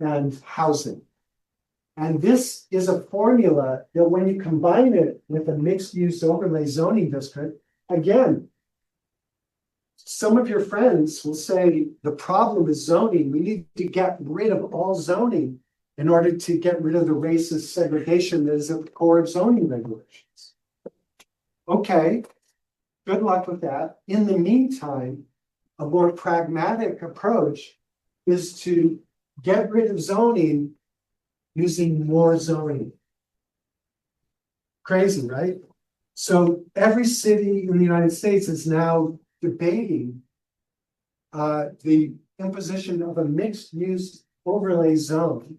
and housing. And this is a formula that when you combine it with a mixed use overlay zoning district, again, some of your friends will say the problem is zoning. We need to get rid of all zoning in order to get rid of the racist segregation that is at the core of zoning regulations. Okay, good luck with that. In the meantime, a more pragmatic approach is to get rid of zoning using more zoning. Crazy, right? So every city in the United States is now debating the imposition of a mixed use overlay zone,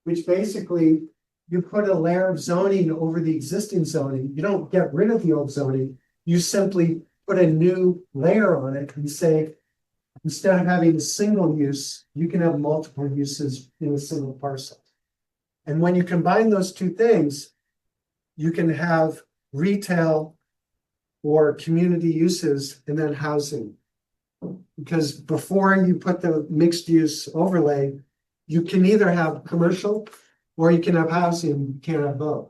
which basically you put a layer of zoning over the existing zoning. You don't get rid of the old zoning. You simply put a new layer on it and say, instead of having a single use, you can have multiple uses in a single parcel. And when you combine those two things, you can have retail or community uses and then housing. Because before you put the mixed use overlay, you can either have commercial or you can have housing. You can't have both.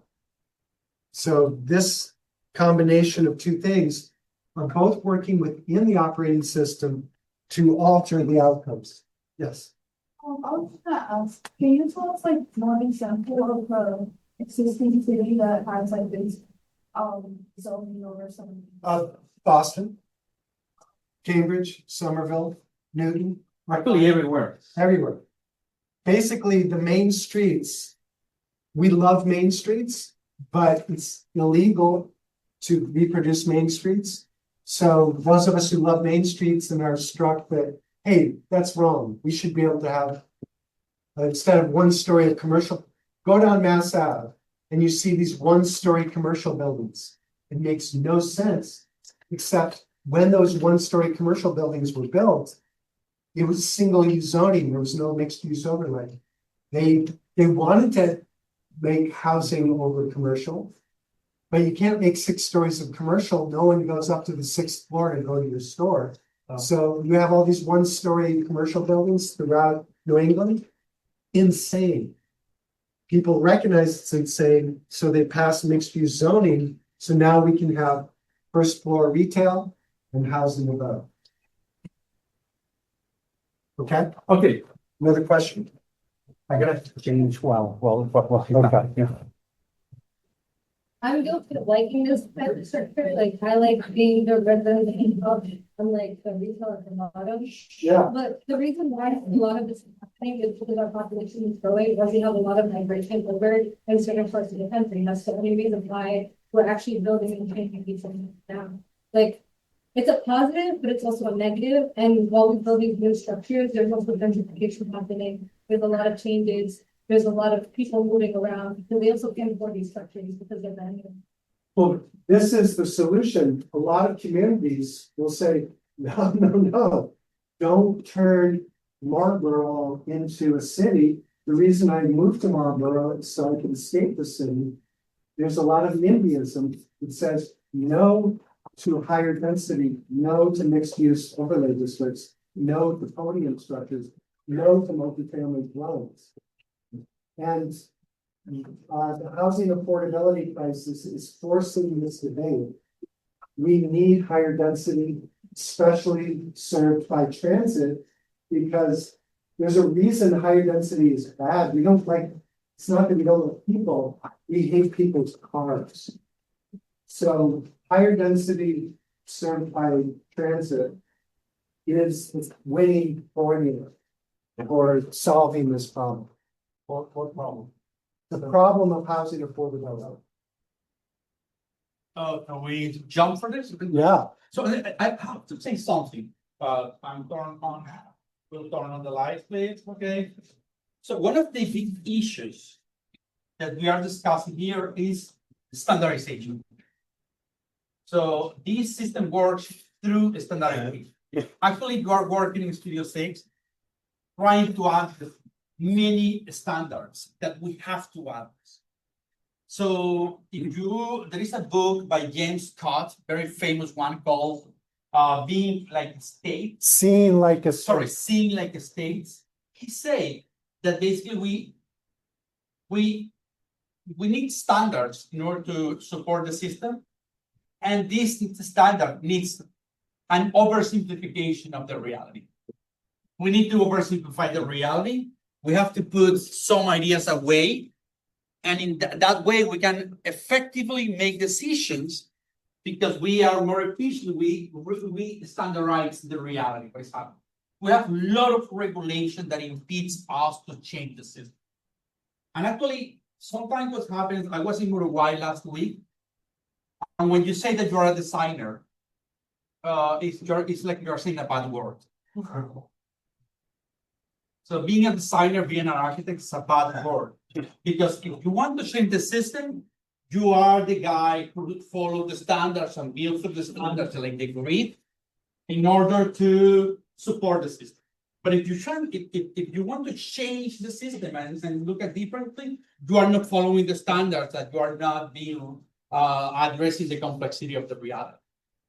So this combination of two things are both working within the operating system to alter the outcomes. Yes. I was gonna ask, can you tell us like one example of the existing city that has like this zoning over something? Boston, Cambridge, Somerville, Newton, Actually, everywhere. everywhere. Basically, the main streets, we love main streets, but it's illegal to reproduce main streets. So those of us who love main streets and are struck that, hey, that's wrong. We should be able to have, instead of 1-story of commercial, go down Mass Ave and you see these 1-story commercial buildings. It makes no sense, except when those 1-story commercial buildings were built, it was single use zoning. There was no mixed use overlay. They wanted to make housing over commercial, but you can't make 6 stories of commercial. No one goes up to the 6th floor to go to your store. So you have all these 1-story commercial buildings throughout New England. Insane. People recognize it's insane, so they passed mixed use zoning. So now we can have 1st floor retail and housing above. Okay, Okay, another question? I gotta change, okay, yeah. I'm guilty of liking this type of structure, like I like being the resident of, unlike the retail at the bottom. Yeah. But the reason why a lot of this is happening is because our population is growing, or we have a lot of migration over in certain parts of the country. That's the only reason why we're actually building and changing these things down. Like, it's a positive, but it's also a negative. And while we build these new structures, there's also gentrification happening. There's a lot of changes. There's a lot of people moving around because they also can't afford these structures because they're brand new. Well, this is the solution. A lot of communities will say, no, don't turn Marlboro into a city. The reason I moved to Marlboro is so I can escape the city. There's a lot of NIMBYism that says no to higher density, no to mixed use overlay districts, no to podium structures, no to multifamily dwellings. And the housing affordability crisis is forcing this debate. We need higher density, especially served by transit, because there's a reason higher density is bad. We don't like, it's not that we don't like people, we hate people's cars. So higher density served by transit is the winning formula for solving this problem. What problem? The problem of housing affordability. Can we jump for this? Yeah. So I have to say something, I'm we'll turn on the lights, please, okay? So one of the big issues that we are discussing here is standardization. So this system works through standardization. Actually, you are working in Studio 6, trying to add many standards that we have to add. So there is a book by James Scott, very famous one called Being Like a State. Seeing like a. Seeing Like a State. He said that basically we need standards in order to support the system. And this standard needs an oversimplification of the reality. We need to oversimplify the reality. We have to put some ideas away. And in that way, we can effectively make decisions because we are more efficient. We standardize the reality. For example, we have a lot of regulation that impedes us to change the system. And actually, sometimes what happens, I was in Uruguay last week. And when you say that you're a designer, it's like you're saying a bad word. So being a designer, being an architect is a bad word. Because if you want to change the system, you are the guy who would follow the standards and build for the standards like the grid in order to support the system. But if you want to change the system and look at differently, you are not following the standards, that you are not being addressing the complexity of the reality.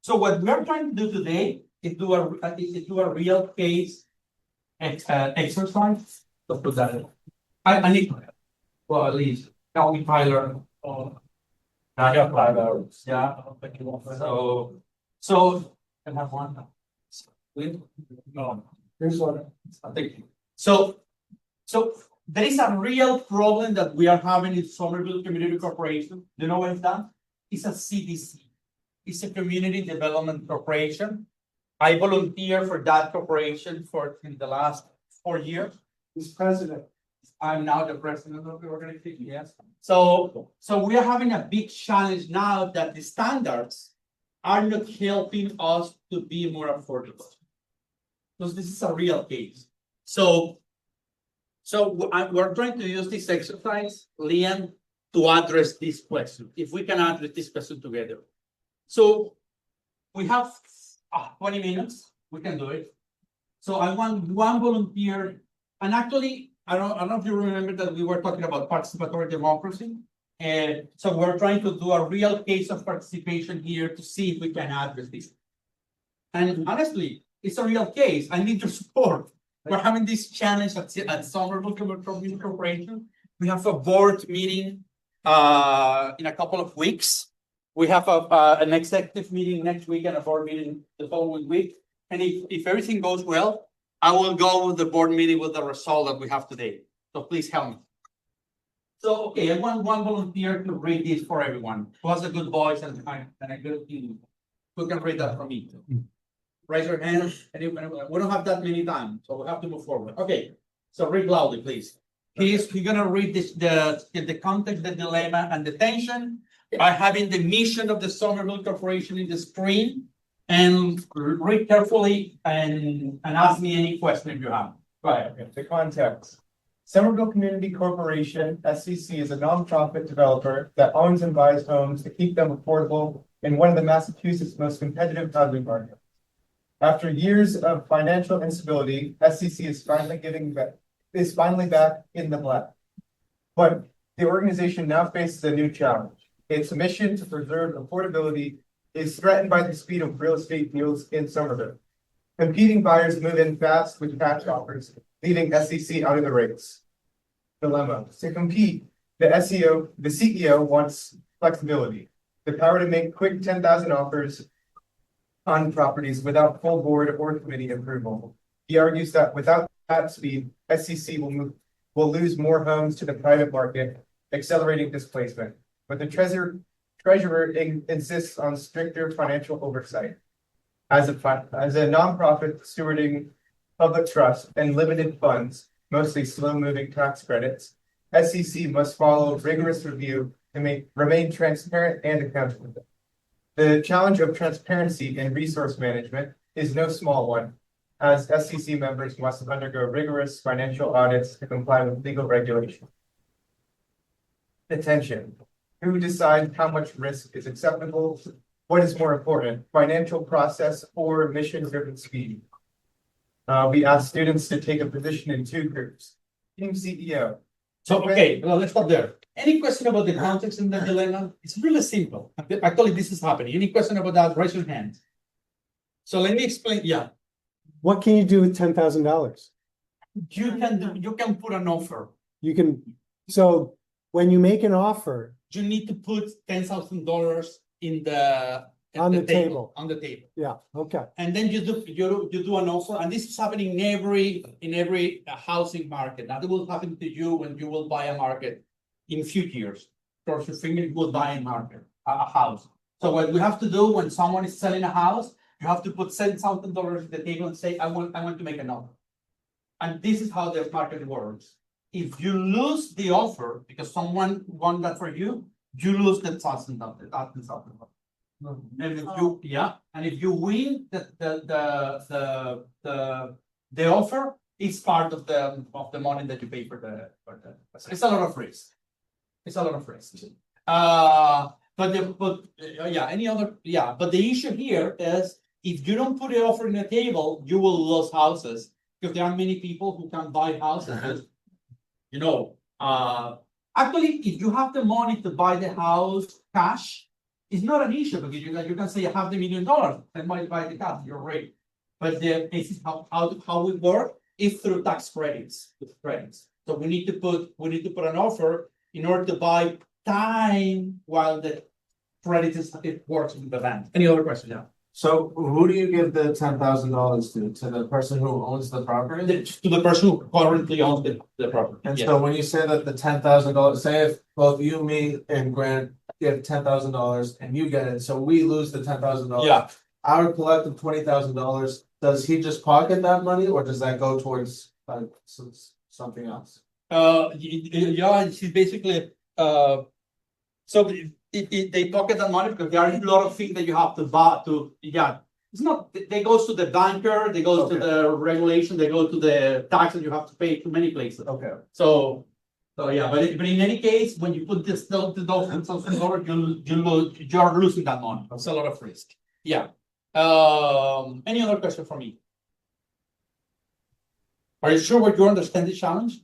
So what we are trying to do today is do a real case exercise. Let's put that in. I need, well, at least help me Tyler. I got 5 hours. Yeah. So can I have one? No. Here's one. Thank you. So there is a real problem that we are having in Somerville Community Corporation. Do you know what it's done? It's a CDC. It's a Community Development Corporation. I volunteer for that corporation in the last 4 years. Who's president? I'm now the president of the organization, yes. So we are having a big challenge now that the standards are not helping us to be more affordable. Because this is a real case. So we're trying to use this exercise, Liam, to address this question. If we can address this question together. So we have 20 minutes, we can do it. So I want one volunteer, and actually, I don't know if you remember that we were talking about participatory democracy. And so we're trying to do a real case of participation here to see if we can address this. And honestly, it's a real case. I need your support. We're having this challenge at Somerville Community Corporation. We have a board meeting in a couple of weeks. We have an executive meeting next week and a board meeting the following week. And if everything goes well, I will go with the board meeting with the result that we have today. So please help me. So, okay, I want one volunteer to read this for everyone. Who has a good voice and a good team. Who can read that for me? Raise your hand. We don't have that many time, so we have to move forward. Okay, so read loudly, please. He's gonna read the context, the dilemma, and the tension by having the mission of the Somerville Corporation in the screen, and read carefully and ask me any question you have. Right, okay. The context. Somerville Community Corporation, SCC, is a nonprofit developer that owns and buys homes to keep them affordable in one of the Massachusetts' most competitive housing markets. After years of financial instability, SCC is finally getting is finally back in the black. But the organization now faces a new challenge. Its mission to preserve affordability is threatened by the speed of real estate deals in Somerville. Competing buyers move in fast with cash offers, leaving SEC out of the race. Dilemma. To compete, the CEO wants flexibility, the power to make quick 10,000 offers on properties without full board or committee approval. He argues that without that speed, SEC will lose more homes to the private market, accelerating displacement. But the treasurer insists on stricter financial oversight. As a nonprofit stewarding public trust and limited funds, mostly slow-moving tax credits, SEC must follow rigorous review to remain transparent and accountable. The challenge of transparency in resource management is no small one, as SEC members must undergo rigorous financial audits to comply with legal regulation. Attention. Who decides how much risk is acceptable? What is more important, financial process or mission-driven speed? We asked students to take a position in two groups. Team CEO. So, okay, well, let's stop there. Any question about the context in the dilemma? It's really simple. Actually, this is happening. Any question about that? Raise your hand. So let me explain. Yeah, What can you do with $10,000? you can put an offer. You can, so when you make an offer You need to put $10,000 in the On the table. on the table, yeah, okay. and then you do an offer, and this is happening in every housing market. Now, it will happen to you when you will buy a market in a few years. Cross your finger, you will buy a house. So what we have to do when someone is selling a house, you have to put $10,000 at the table and say, I want to make an offer. And this is how the market works. If you lose the offer because someone won that for you, you lose the $10,000. And if you win the offer, it's part of the money that you pay for the. It's a lot of risk. It's a lot of risk. But the issue here is if you don't put the offer in the table, you will lose houses because there are many people who can buy houses. Actually, if you have the money to buy the house cash, it's not an issue because you can say I have the $1 million and buy the cash, you're right. But this is how we work is through tax credits. So we need to put an offer in order to buy time while the credit works in the bank. Any other questions? Yeah. So who do you give the $10,000 to? To the person who owns the property? To the person who currently owns the property. And so when you say that the $10,000, say if both you, me, and Grant give $10,000 and you get it, so we lose the $10,000. Yeah. Our collective $20,000. Does he just pocket that money, or does that go towards something else? She's basically so they pocket that money because there are a lot of things that you have to buy it's not they goes to the banker, they goes to the regulation, they go to the taxes you have to pay to many places. Okay. So but in any case, when you put those $10,000, you are losing that money. It's a lot of risk. Yeah. Any other question for me? Are you sure what you understand the challenge?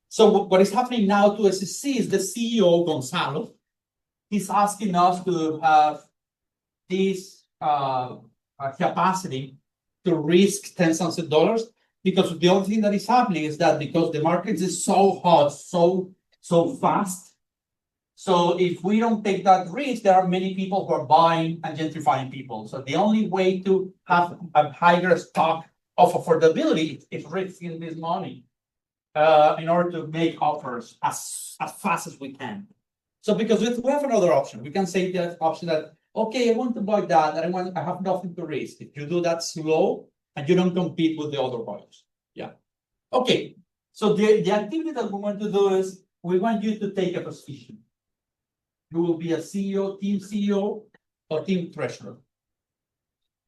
So what is happening now to SEC is the CEO, Gonzalo, he's asking us to have this capacity to risk $10,000 because the other thing that is happening is that because the market is so hot, so fast. So if we don't take that risk, there are many people who are buying and gentrifying people. So the only way to have a higher stock of affordability is risking this money. In order to make offers as fast as we can. So because we have another option, we can say that option that, okay, I want to buy that, and I have nothing to risk. If you do that slow and you don't compete with the other buyers. Yeah. Okay. So the activity that we want to do is we want you to take a position. You will be a team CEO or team treasurer.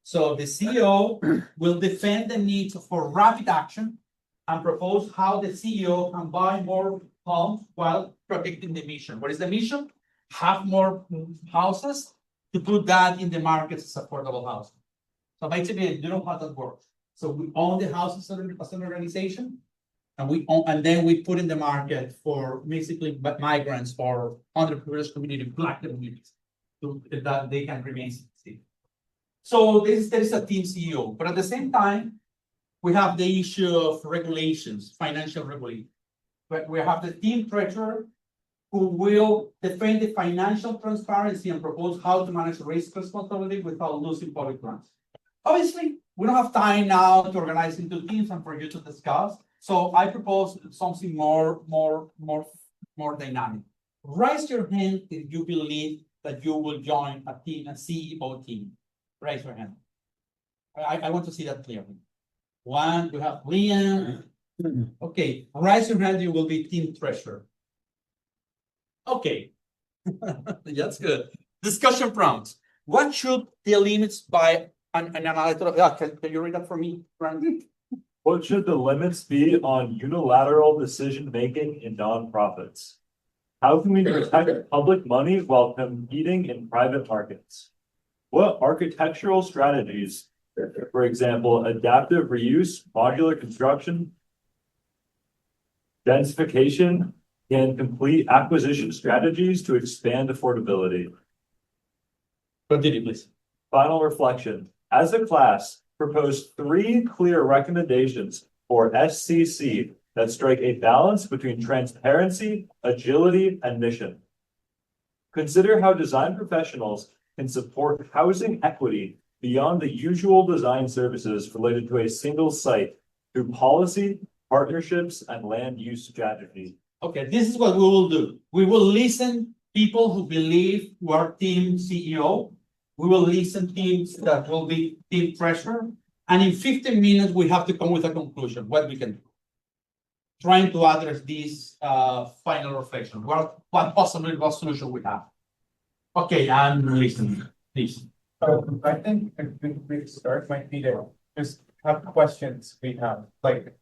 So the CEO will defend the needs for rapid action and propose how the CEO can buy more homes while protecting the mission. What is the mission? Have more houses to put that in the markets as affordable housing. So basically, you know how that works. So we own the houses as an organization, And and then we put in the market for basically migrants or underprivileged community, Black communities, that they can remain safe. So there is a team CEO, but at the same time, we have the issue of regulations, financial regulation. But we have the team treasurer who will defend the financial transparency and propose how to manage risk responsibility without losing public grants. Obviously, we don't have time now to organize into teams and for you to discuss. So I propose something more dynamic. Raise your hand if you believe that you will join a team, a CEO team. Raise your hand. I want to see that clearly. One, we have Liam. Okay, raise your hand, you will be team treasurer. Okay, that's good. Discussion prompts. What should the limits by an analytical? Yeah, can you read that for me, Brandon? What should the limits be on unilateral decision-making in nonprofits? How can we protect public money while competing in private markets? What architectural strategies, for example, adaptive reuse, modular construction, densification, and complete acquisition strategies to expand affordability? Continue, please. Final reflection. As a class, propose 3 clear recommendations for SCC that strike a balance between transparency, agility, and mission. Consider how design professionals can support housing equity beyond the usual design services related to a single site through policy, partnerships, and land use strategy. Okay, this is what we will do. We will listen people who believe we are team CEO. We will listen teams that will be team treasurer. And in 15 minutes, we have to come with a conclusion, what we can do. Trying to address this final reflection. What solution we have. Okay, I'm listening, please. I think a good way to start might be to just have questions we have, like,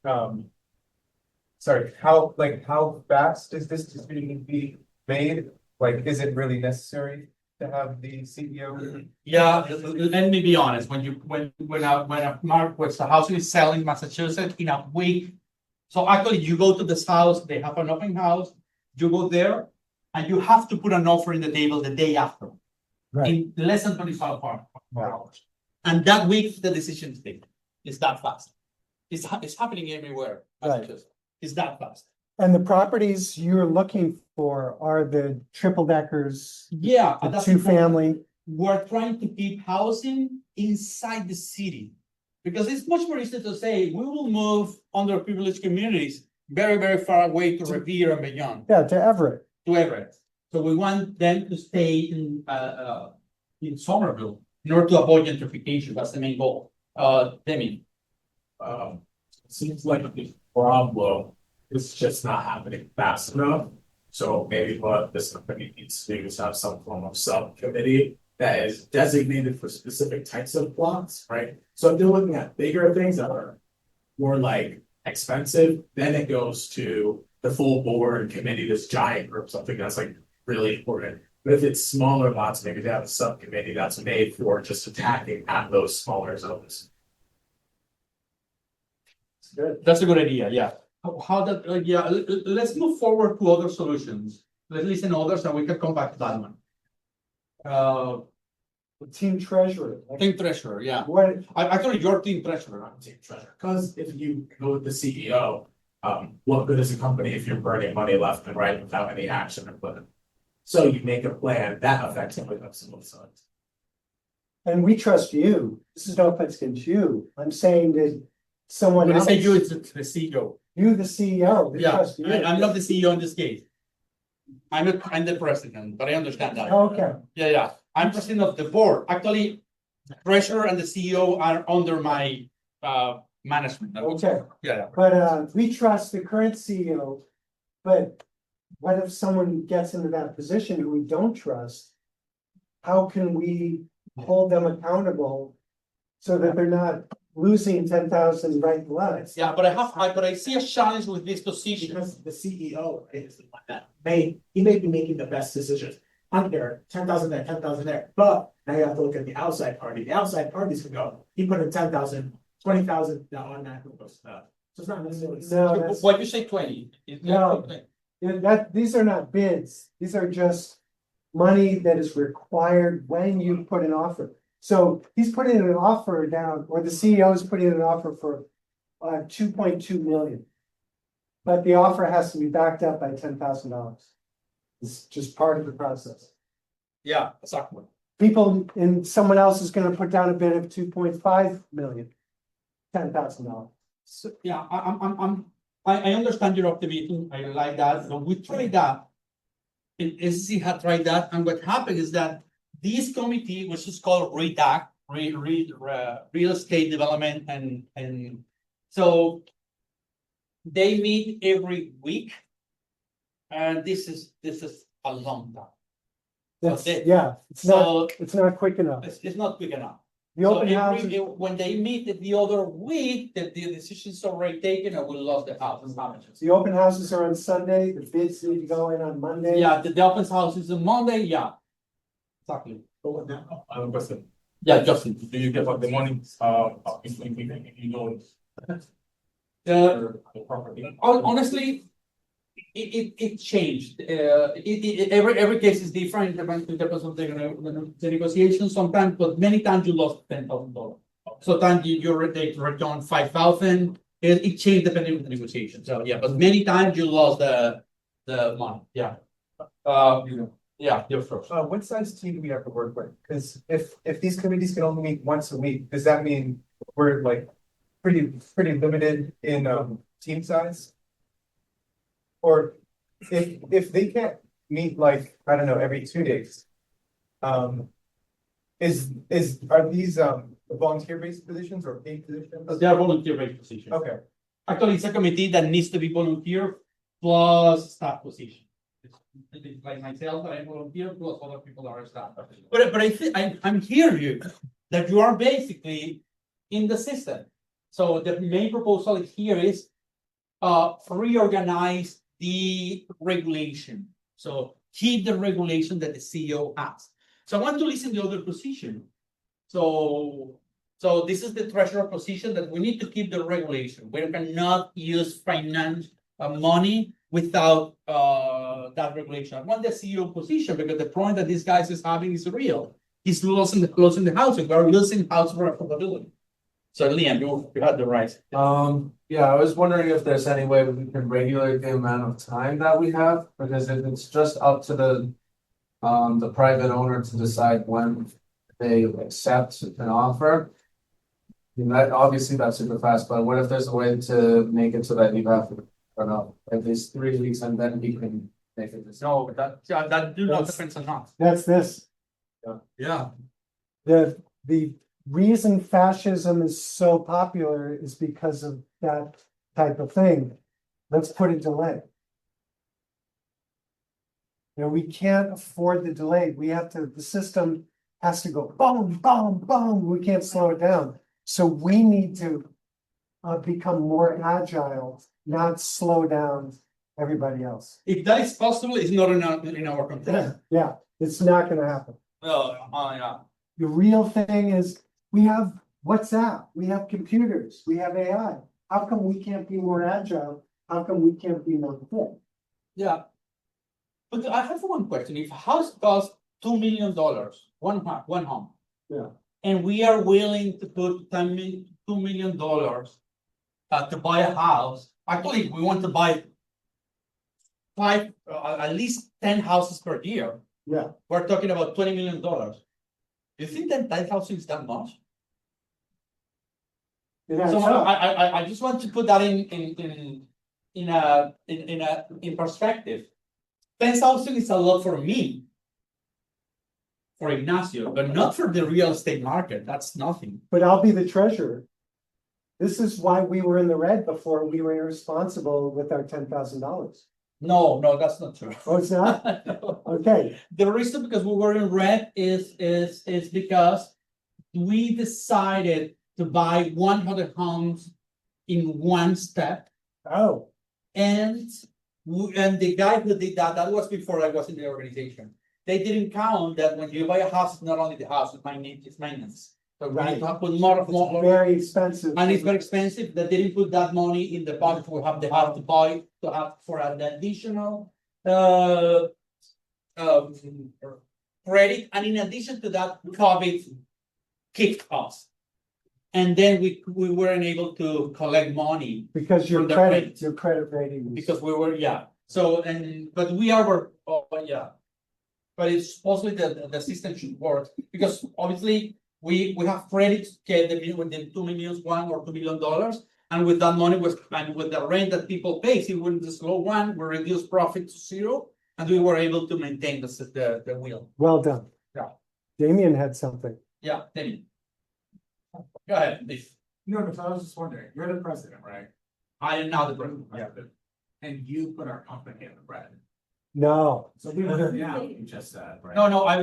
how fast is this decision be made? Like, is it really necessary to have the CEO? Yeah, let me be honest. When a market was the house is selling in Massachusetts in a week. So actually, you go to this house, they have an open house, you go there, and you have to put an offer in the table the day after. Right. In less than 25 hours. And that week, the decision is taken. It's that fast. It's happening everywhere. Right. It's that fast. And the properties you're looking for are the triple deckers, Yeah, the that's 2-family. We're trying to keep housing inside the city because it's much more easy to say we will move underprivileged communities very, very far away to Revere and beyond. Yeah, to Everett. To Everett. So we want them to stay in Somerville in order to avoid gentrification. That's the main goal. Demi. Seems like the problem is just not happening fast enough. So maybe what this company needs to do is have some form of subcommittee that is designated for specific types of plots, right? So if they're looking at bigger things that are more like expensive, then it goes to the full board committee, this giant group, something that's like really important. But if it's smaller lots, maybe they have a subcommittee that's made for just attacking at those smaller zones. That's a good idea. Yeah. How that? Yeah. Let's move forward to other solutions. Let's listen to others, and we can come back to that one. Team treasurer. Team treasurer. Yeah. What? Actually, your team treasurer. Not team treasurer. Because if you go with the CEO, what good is a company if you're burning money left and right without any action or plan? So you make a plan that effectively affects both sides. And we trust you. This is no offense against you. I'm saying that someone When I else. say you, it's the CEO. You, the CEO. We Yeah, trust you. I'm not the CEO in this case. I'm the president, but I understand that. Okay. Yeah. I'm president of the board. Actually, the treasurer and the CEO are under my management. Okay. Yeah. But we trust the current CEO, but what if someone gets into that position who we don't trust? How can we hold them accountable so that they're not losing 10,000 right and left? Yeah, but I see a challenge with this position. Because the CEO is the one that may be making the best decisions. Under 10,000 there, 10,000 there. But now you have to look at the outside party. The outside parties can go, he put in 10,000, 20,000, that automatically goes to No, that's- What you say 20? No. These are not bids, these are just money that is required when you put an offer. So he's putting an offer down, or the CEO is putting an offer for 2.2 million. But the offer has to be backed up by $10,000. It's just part of the process. Yeah, exactly. People, and someone else is gonna put down a bid of 2.5 million. $10,000. So, yeah, I understand your optimism, I like that, but we tried that. And SEC had tried that, and what happened is that this committee, which is called REDAC, Real Estate Development, and so they meet every week. And this is a long time. That's, Okay. yeah, So it's not quick enough. it's not quick enough. The So open house, when they meet the other week, the decision's already taken and we lost the house. the open houses are on Sunday, the bids need to go in on Monday. Yeah, the open house is on Monday, yeah. Exactly. I have a question. Yeah, Justin. Do you get like the money, if you know? The property? Honestly, it changed. Every case is different, depends on the negotiation sometimes, but many times you lost $10,000. Sometimes they return 5,000. It changed depending on the negotiation. So yeah, but many times you lost the money. Yeah. Yeah, you're first. What size team do we have to work with? Because if these committees can only meet once a week, does that mean we're like pretty limited in team size? Or if they can't meet like, I don't know, every 2 days, are these volunteer-based positions or paid positions? They are volunteer-based positions. Okay. Actually, it's a committee that needs to be volunteer plus staff position. It's like myself, I'm volunteer, plus other people are staff. But I think I'm hearing you that you are basically in the system. So the main proposal here is reorganize the regulation. So keep the regulation that the CEO has. So I want to listen to the other position. So this is the treasurer position that we need to keep the regulation. We cannot use finance money without that regulation. I want the CEO position because the point that these guys is having is real. He's closing the housing. We're losing house affordability. So Liam, you had the right. Yeah, I was wondering if there's any way we can regulate the amount of time that we have, because if it's just up to the private owner to decide when they accept an offer. Obviously that's super fast, but what if there's a way to make it so that you have to, I don't know, at least 3 weeks and then we can make it. No, that do not depends on us. That's this. Yeah. The reason fascism is so popular is because of that type of thing. Let's put a delay. We can't afford the delay. The system has to go boom, boom, boom. We can't slow it down. So we need to become more agile, not slow down everybody else. If that is possible, it's not in our control. Yeah, it's not gonna happen. Yeah. The real thing is, we have WhatsApp, we have computers, we have AI. How come we can't be more agile? How come we can't be more fit? Yeah. But I have one question. If a house costs $2 million, one home. Yeah. And we are willing to put $2 million to buy a house. Actually, we want to buy at least 10 houses per year. Yeah. We're talking about $20 million. Do you think that 10,000 is that much? Yeah, So tough. I just want to put that in perspective. 10,000 is a lot for me, for Ignacio, but not for the real estate market. That's nothing. But I'll be the treasurer. This is why we were in the red before. We were irresponsible with our $10,000. No, that's not true. Oh, it's not? No. Okay. The reason because we were in red is because we decided to buy 100 homes in one step. Oh, And the guy who did that was before I was in the organization. They didn't count that when you buy a house, it's not only the house, it's maintenance. So we need to have put more, Very expensive. and it's very expensive. They didn't put that money in the budget. They have to buy to have for an additional um, credit. And in addition to that, COVID kicked us. And then we weren't able to collect money Because your from the credit, rent. your credit rating. is- Because we were, yeah. So, but we are, yeah. But it's supposedly the system should work, because obviously we have credit to get with the 2 million, $1 or $2 million. And with that money and with the rent that people pay, if we just slow one, we reduce profit to zero, and we were able to maintain the wheel. Well done. Yeah. Damien had something. Yeah, Danny. Go ahead, please. No, because I was just wondering, you're the president, right? I am now the president. Yeah. And you put our company in the red. No. So we were, yeah, you just said, right? No, I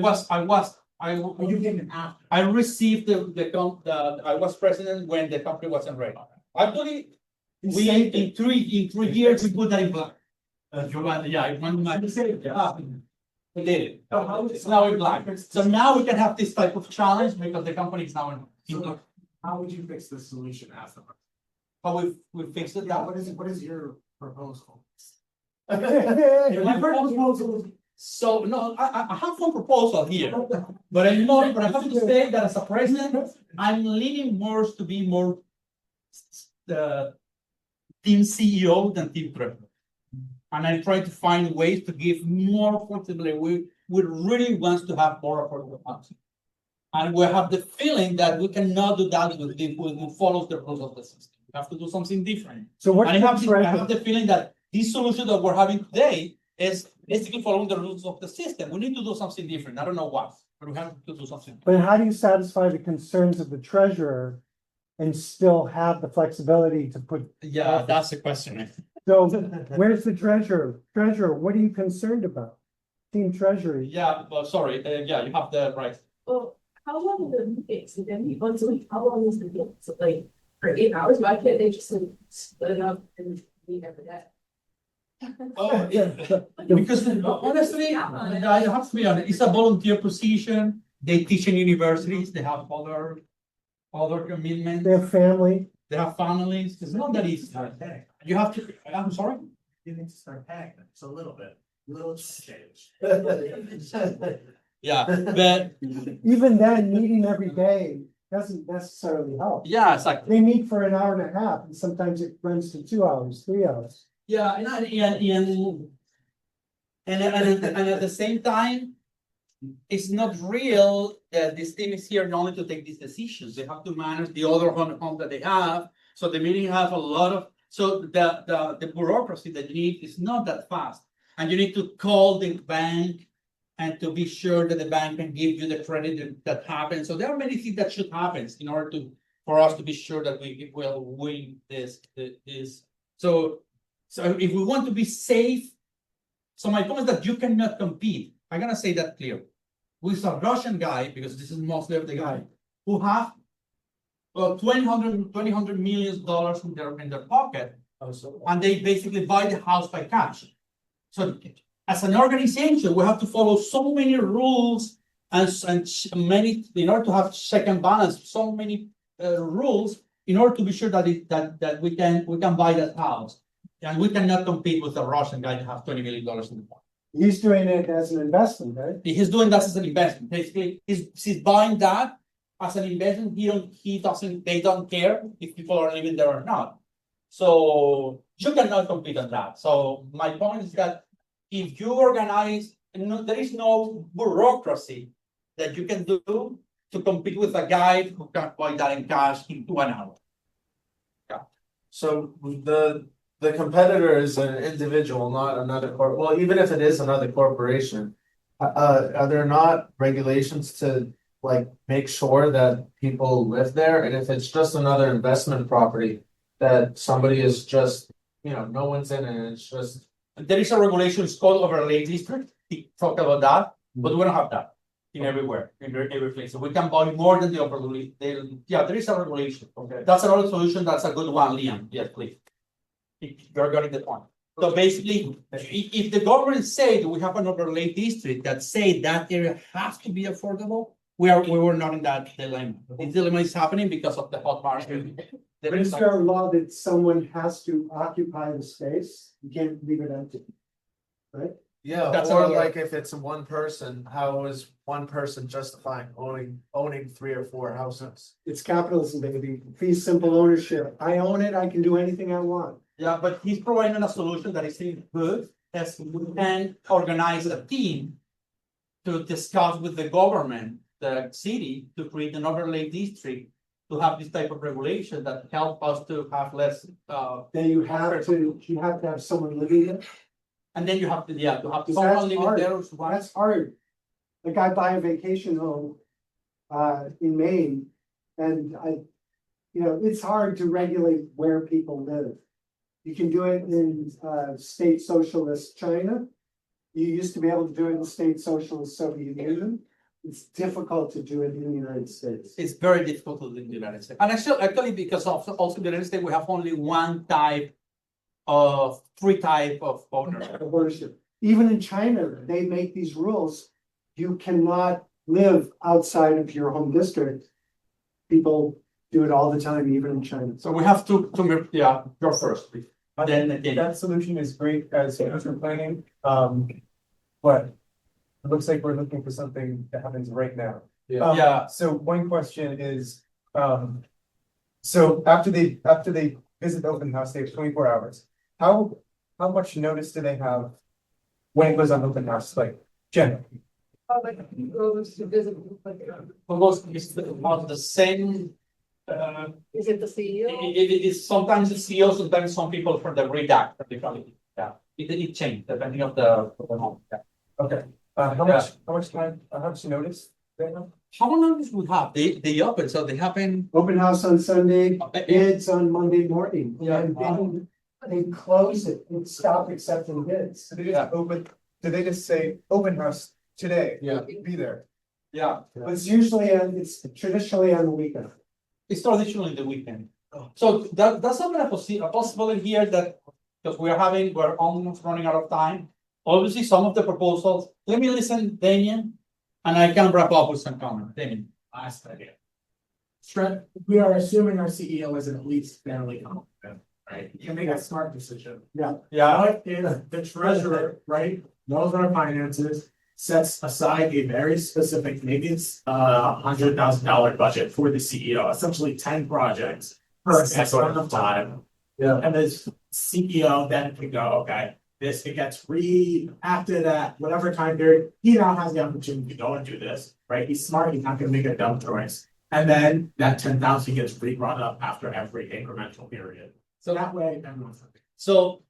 You didn't have. I received I was president when the company wasn't ready. Actually, we in 3 years we put that in black. Yeah, we did it. It's now in black. So now we can have this type of challenge because the company is now in black. How would you fix the solution as the? How we fixed it. Yeah, what is your proposal? My proposal. So no, I have one proposal here, but but I have to say that as a president, I'm leaning more to be more team CEO than team president. And I try to find ways to give more flexibility. We really want to have more affordable housing. And we have the feeling that we cannot do that with who follows the rules of the system. We have to do something different. So what? And I have the feeling that this solution that we're having today is basically following the rules of the system. We need to do something different. I don't know what, but we have to do something. But how do you satisfy the concerns of the treasurer and still have the flexibility to put? Yeah, that's the question. So where's the treasurer? Treasurer, what are you concerned about? Team treasury. Yeah, well, sorry. Yeah, you have the right. Well, how long are the meetings? Like, once a week, how long is the meeting? So like for 8 hours? Why can't they just like split it up and meet every day? Oh, yeah. Because honestly, I have to be honest, it's a volunteer position. They teach in universities, they have other commitments, They have family. they have families. It's not that easy. You have to, I'm sorry? You need to start paying them, just a little bit, little change. Yeah, but Even then, meeting every day doesn't necessarily help. yeah, it's like, They meet for an hour and a half, and sometimes it runs to 2 hours, 3 hours. yeah, and at the same time, it's not real that this team is here not only to take these decisions, they have to manage the other home that they have. So the meeting have a lot of, so the bureaucracy that you need is not that fast. And you need to call the bank and to be sure that the bank can give you the credit that happens. So there are many things that should happen in order for us to be sure that we will win this. So if we want to be safe, so my point is that you cannot compete. I'm gonna say that clear. With a Russian guy, because this is mostly of the guy, who have $200 million in their pocket, and they basically buy the house by cash. So as an organization, we have to follow so many rules and many in order to have check and balance, so many rules in order to be sure that we can buy that house. And we cannot compete with a Russian guy to have $20 million in the pocket. He's doing it as an investment, right? He's doing that as an investment. Basically, he's buying that as an investment. They don't care if people are living there or not. So you cannot compete on that. So my point is that if you organize, there is no bureaucracy that you can do to compete with a guy who can buy that in cash in 1 hour. Yeah. So the competitor is an individual, not another well, even if it is another corporation, are there not regulations to like make sure that people live there? And if it's just another investment property that somebody is just, no one's in it, it's just. There is a regulation, it's called overlay district. We talked about that, but we don't have that in everywhere, in every place. So we can buy more than the overlay. Yeah, there is a regulation. Okay. That's another solution. That's a good one, Liam. Yes, please. You're getting the point. So basically, if the government say that we have an overlay district that say that area has to be affordable, we were not in that dilemma. This dilemma is happening because of the hot market. But is there a law that someone has to occupy the space? You can't leave it empty. Right? Yeah, That's or another- like if it's one person, how is one person justifying owning 3 or 4 houses? It's capitalism, baby. Fee simple ownership. I own it, I can do anything I want. Yeah, but he's providing a solution that is still good, as we can organize a team to discuss with the government, the city, to create an overlay district, to have this type of regulation that help us to have less, Then you have to have someone living there. and then you have to, yeah, to have Because someone that's living hard. there. who's one- That's hard. Like I buy a vacation home in Maine and it's hard to regulate where people live. You can do it in state socialist China. You used to be able to do it in state socialist Soviet Union. It's difficult to do it in the United States. It's very difficult to live in the United States. And actually, because of also the United States, we have only three type of ownership. Even in China, they make these rules. You cannot live outside of your home district. People do it all the time, even in China. So we have to yeah, go first, please. Then That solution is great as future planning, but it looks like we're looking for something that happens right now. Yeah. So one question is, so after they visit the open house, they have 24 hours. How much notice do they have when it goes on open house, like generally? Like who goes to visit, like, almost it's about the same. is it the CEO? It is sometimes the CEO, sometimes some people from the redact, particularly. Yeah, it changed depending on the home. Yeah. Okay, how much time, how much notice they have? How long notice we have? They open, so they happen. Open house on Sunday, Yeah. bids on Monday morning. Yeah. And then they close it and stop accepting bids. So they just do they just say open house today? Yeah. Be there. Yeah, But it's it's traditionally on the weekend. it's traditionally the weekend. So that's not a possibility here that because we're almost running out of time. Obviously, some of the proposals. Let me listen, Damien, and I can wrap up with some comment. Damien. Last idea. We are assuming our CEO is at least fairly competent, right? He can make a smart decision. Yeah. What if the treasurer, right, knows our finances, sets aside a very specific, maybe it's $100,000 budget for the CEO, essentially 10 projects per X amount of time. Yeah. And this CEO then can go, okay, it gets after that, whatever time period, he now has the opportunity to go and do this, right? He's smart, he's not gonna make a dumb choice. And then that 10,000 gets rerun up after every incremental period. So that way, everyone's happy. So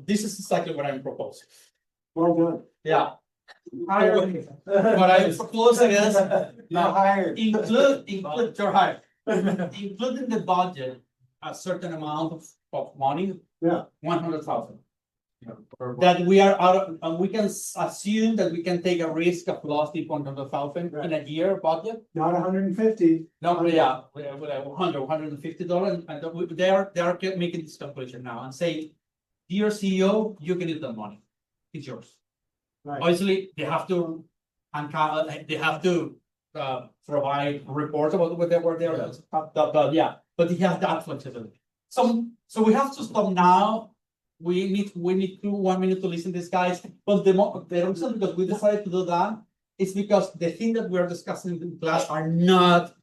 this is exactly what I'm proposing. Well done. Yeah. What I'm proposing is You're hired. include your hire. Include in the budget a certain amount of money. Yeah. 100,000. That we are out of, and we can assume that we can take a risk of losing 100,000 in a year budget. Not 150. No, yeah, $150, and they are making this calculation now and say, dear CEO, you can use the money, it's yours. Right. Obviously, they have to, provide reports about where they are, but he has that flexibility. So we have to stop now. We need 1 minute to listen to these guys, but the reason that we decided to do that is because the things that we are discussing in class are not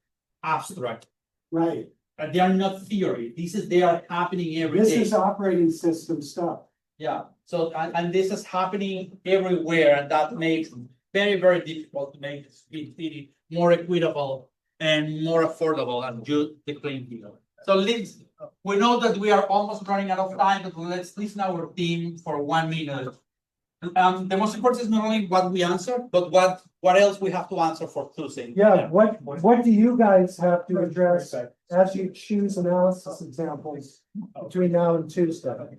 abstract. Right. They are not theory. They are happening every day. This is operating system stuff. Yeah, so and this is happening everywhere, and that makes it very, very difficult to make the city more equitable and more affordable and just the playing field. So we know that we are almost running out of time, but let's listen our team for 1 minute. The most important is not only what we answer, but what else we have to answer for Tuesday. Yeah, what do you guys have to address as you choose analysis examples between now and Tuesday?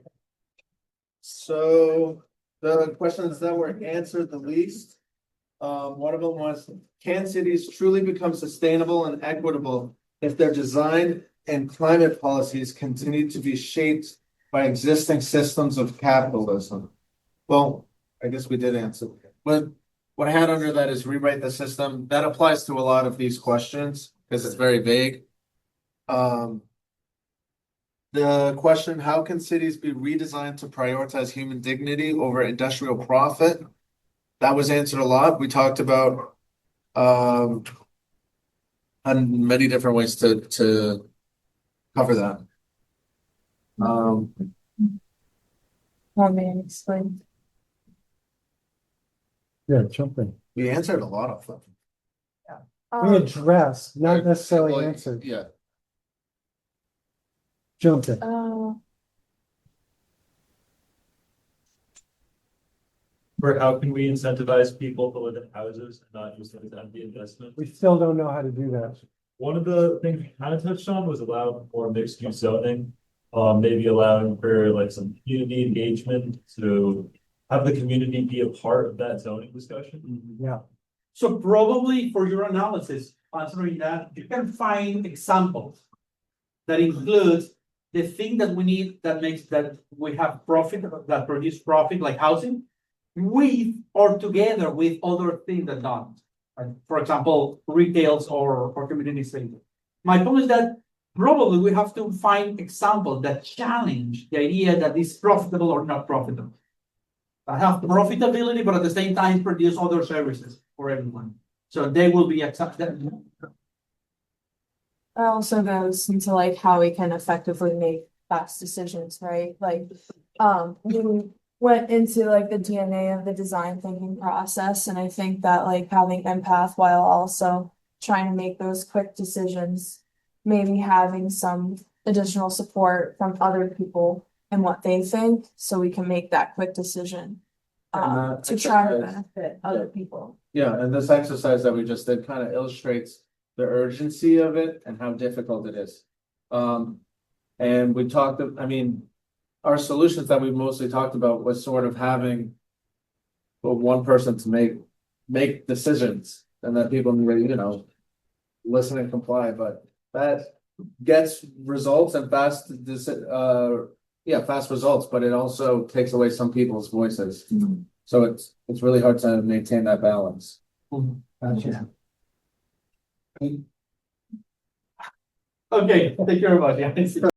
So the questions that were answered the least, one of them was, can cities truly become sustainable and equitable if their design and climate policies continue to be shaped by existing systems of capitalism? Well, I guess we did answer, but what I had under that is rewrite the system. That applies to a lot of these questions because it's very vague. The question, how can cities be redesigned to prioritize human dignity over industrial profit? That was answered a lot. We talked about and many different ways to cover that. Want me to explain? Yeah, jump in. We answered a lot of them. We addressed, not necessarily Like, answered. Yeah. Jump in. For how can we incentivize people to live in houses and not use them as empty investment? We still don't know how to do that. One of the things we kind of touched on was allow more mixed use zoning. Maybe allowing for like some community engagement to have the community be a part of that zoning discussion. Yeah. So probably for your analysis, answering that, you can find examples that includes the thing that we need that makes that we have profit, that produce profit, like housing, with or together with other things that don't. For example, retails or community center. My point is that probably we have to find examples that challenge the idea that is profitable or not profitable. I have profitability, but at the same time produce other services for everyone. So they will be accepted. That also goes into like how we can effectively make fast decisions, right? Like, we went into like the DNA of the design thinking process, and I think that like having empath while also trying to make those quick decisions, maybe having some additional support from other people and what they think, so we can make that quick decision. To try to benefit other people. Yeah, and this exercise that we just did kind of illustrates the urgency of it and how difficult it is. And we talked, I mean, our solutions that we mostly talked about was sort of having one person to make decisions and that people, listen and comply, but that gets results and fast results, but it also takes away some people's voices. So it's really hard to maintain that balance. Gotcha. Okay, thank you very much. Yeah.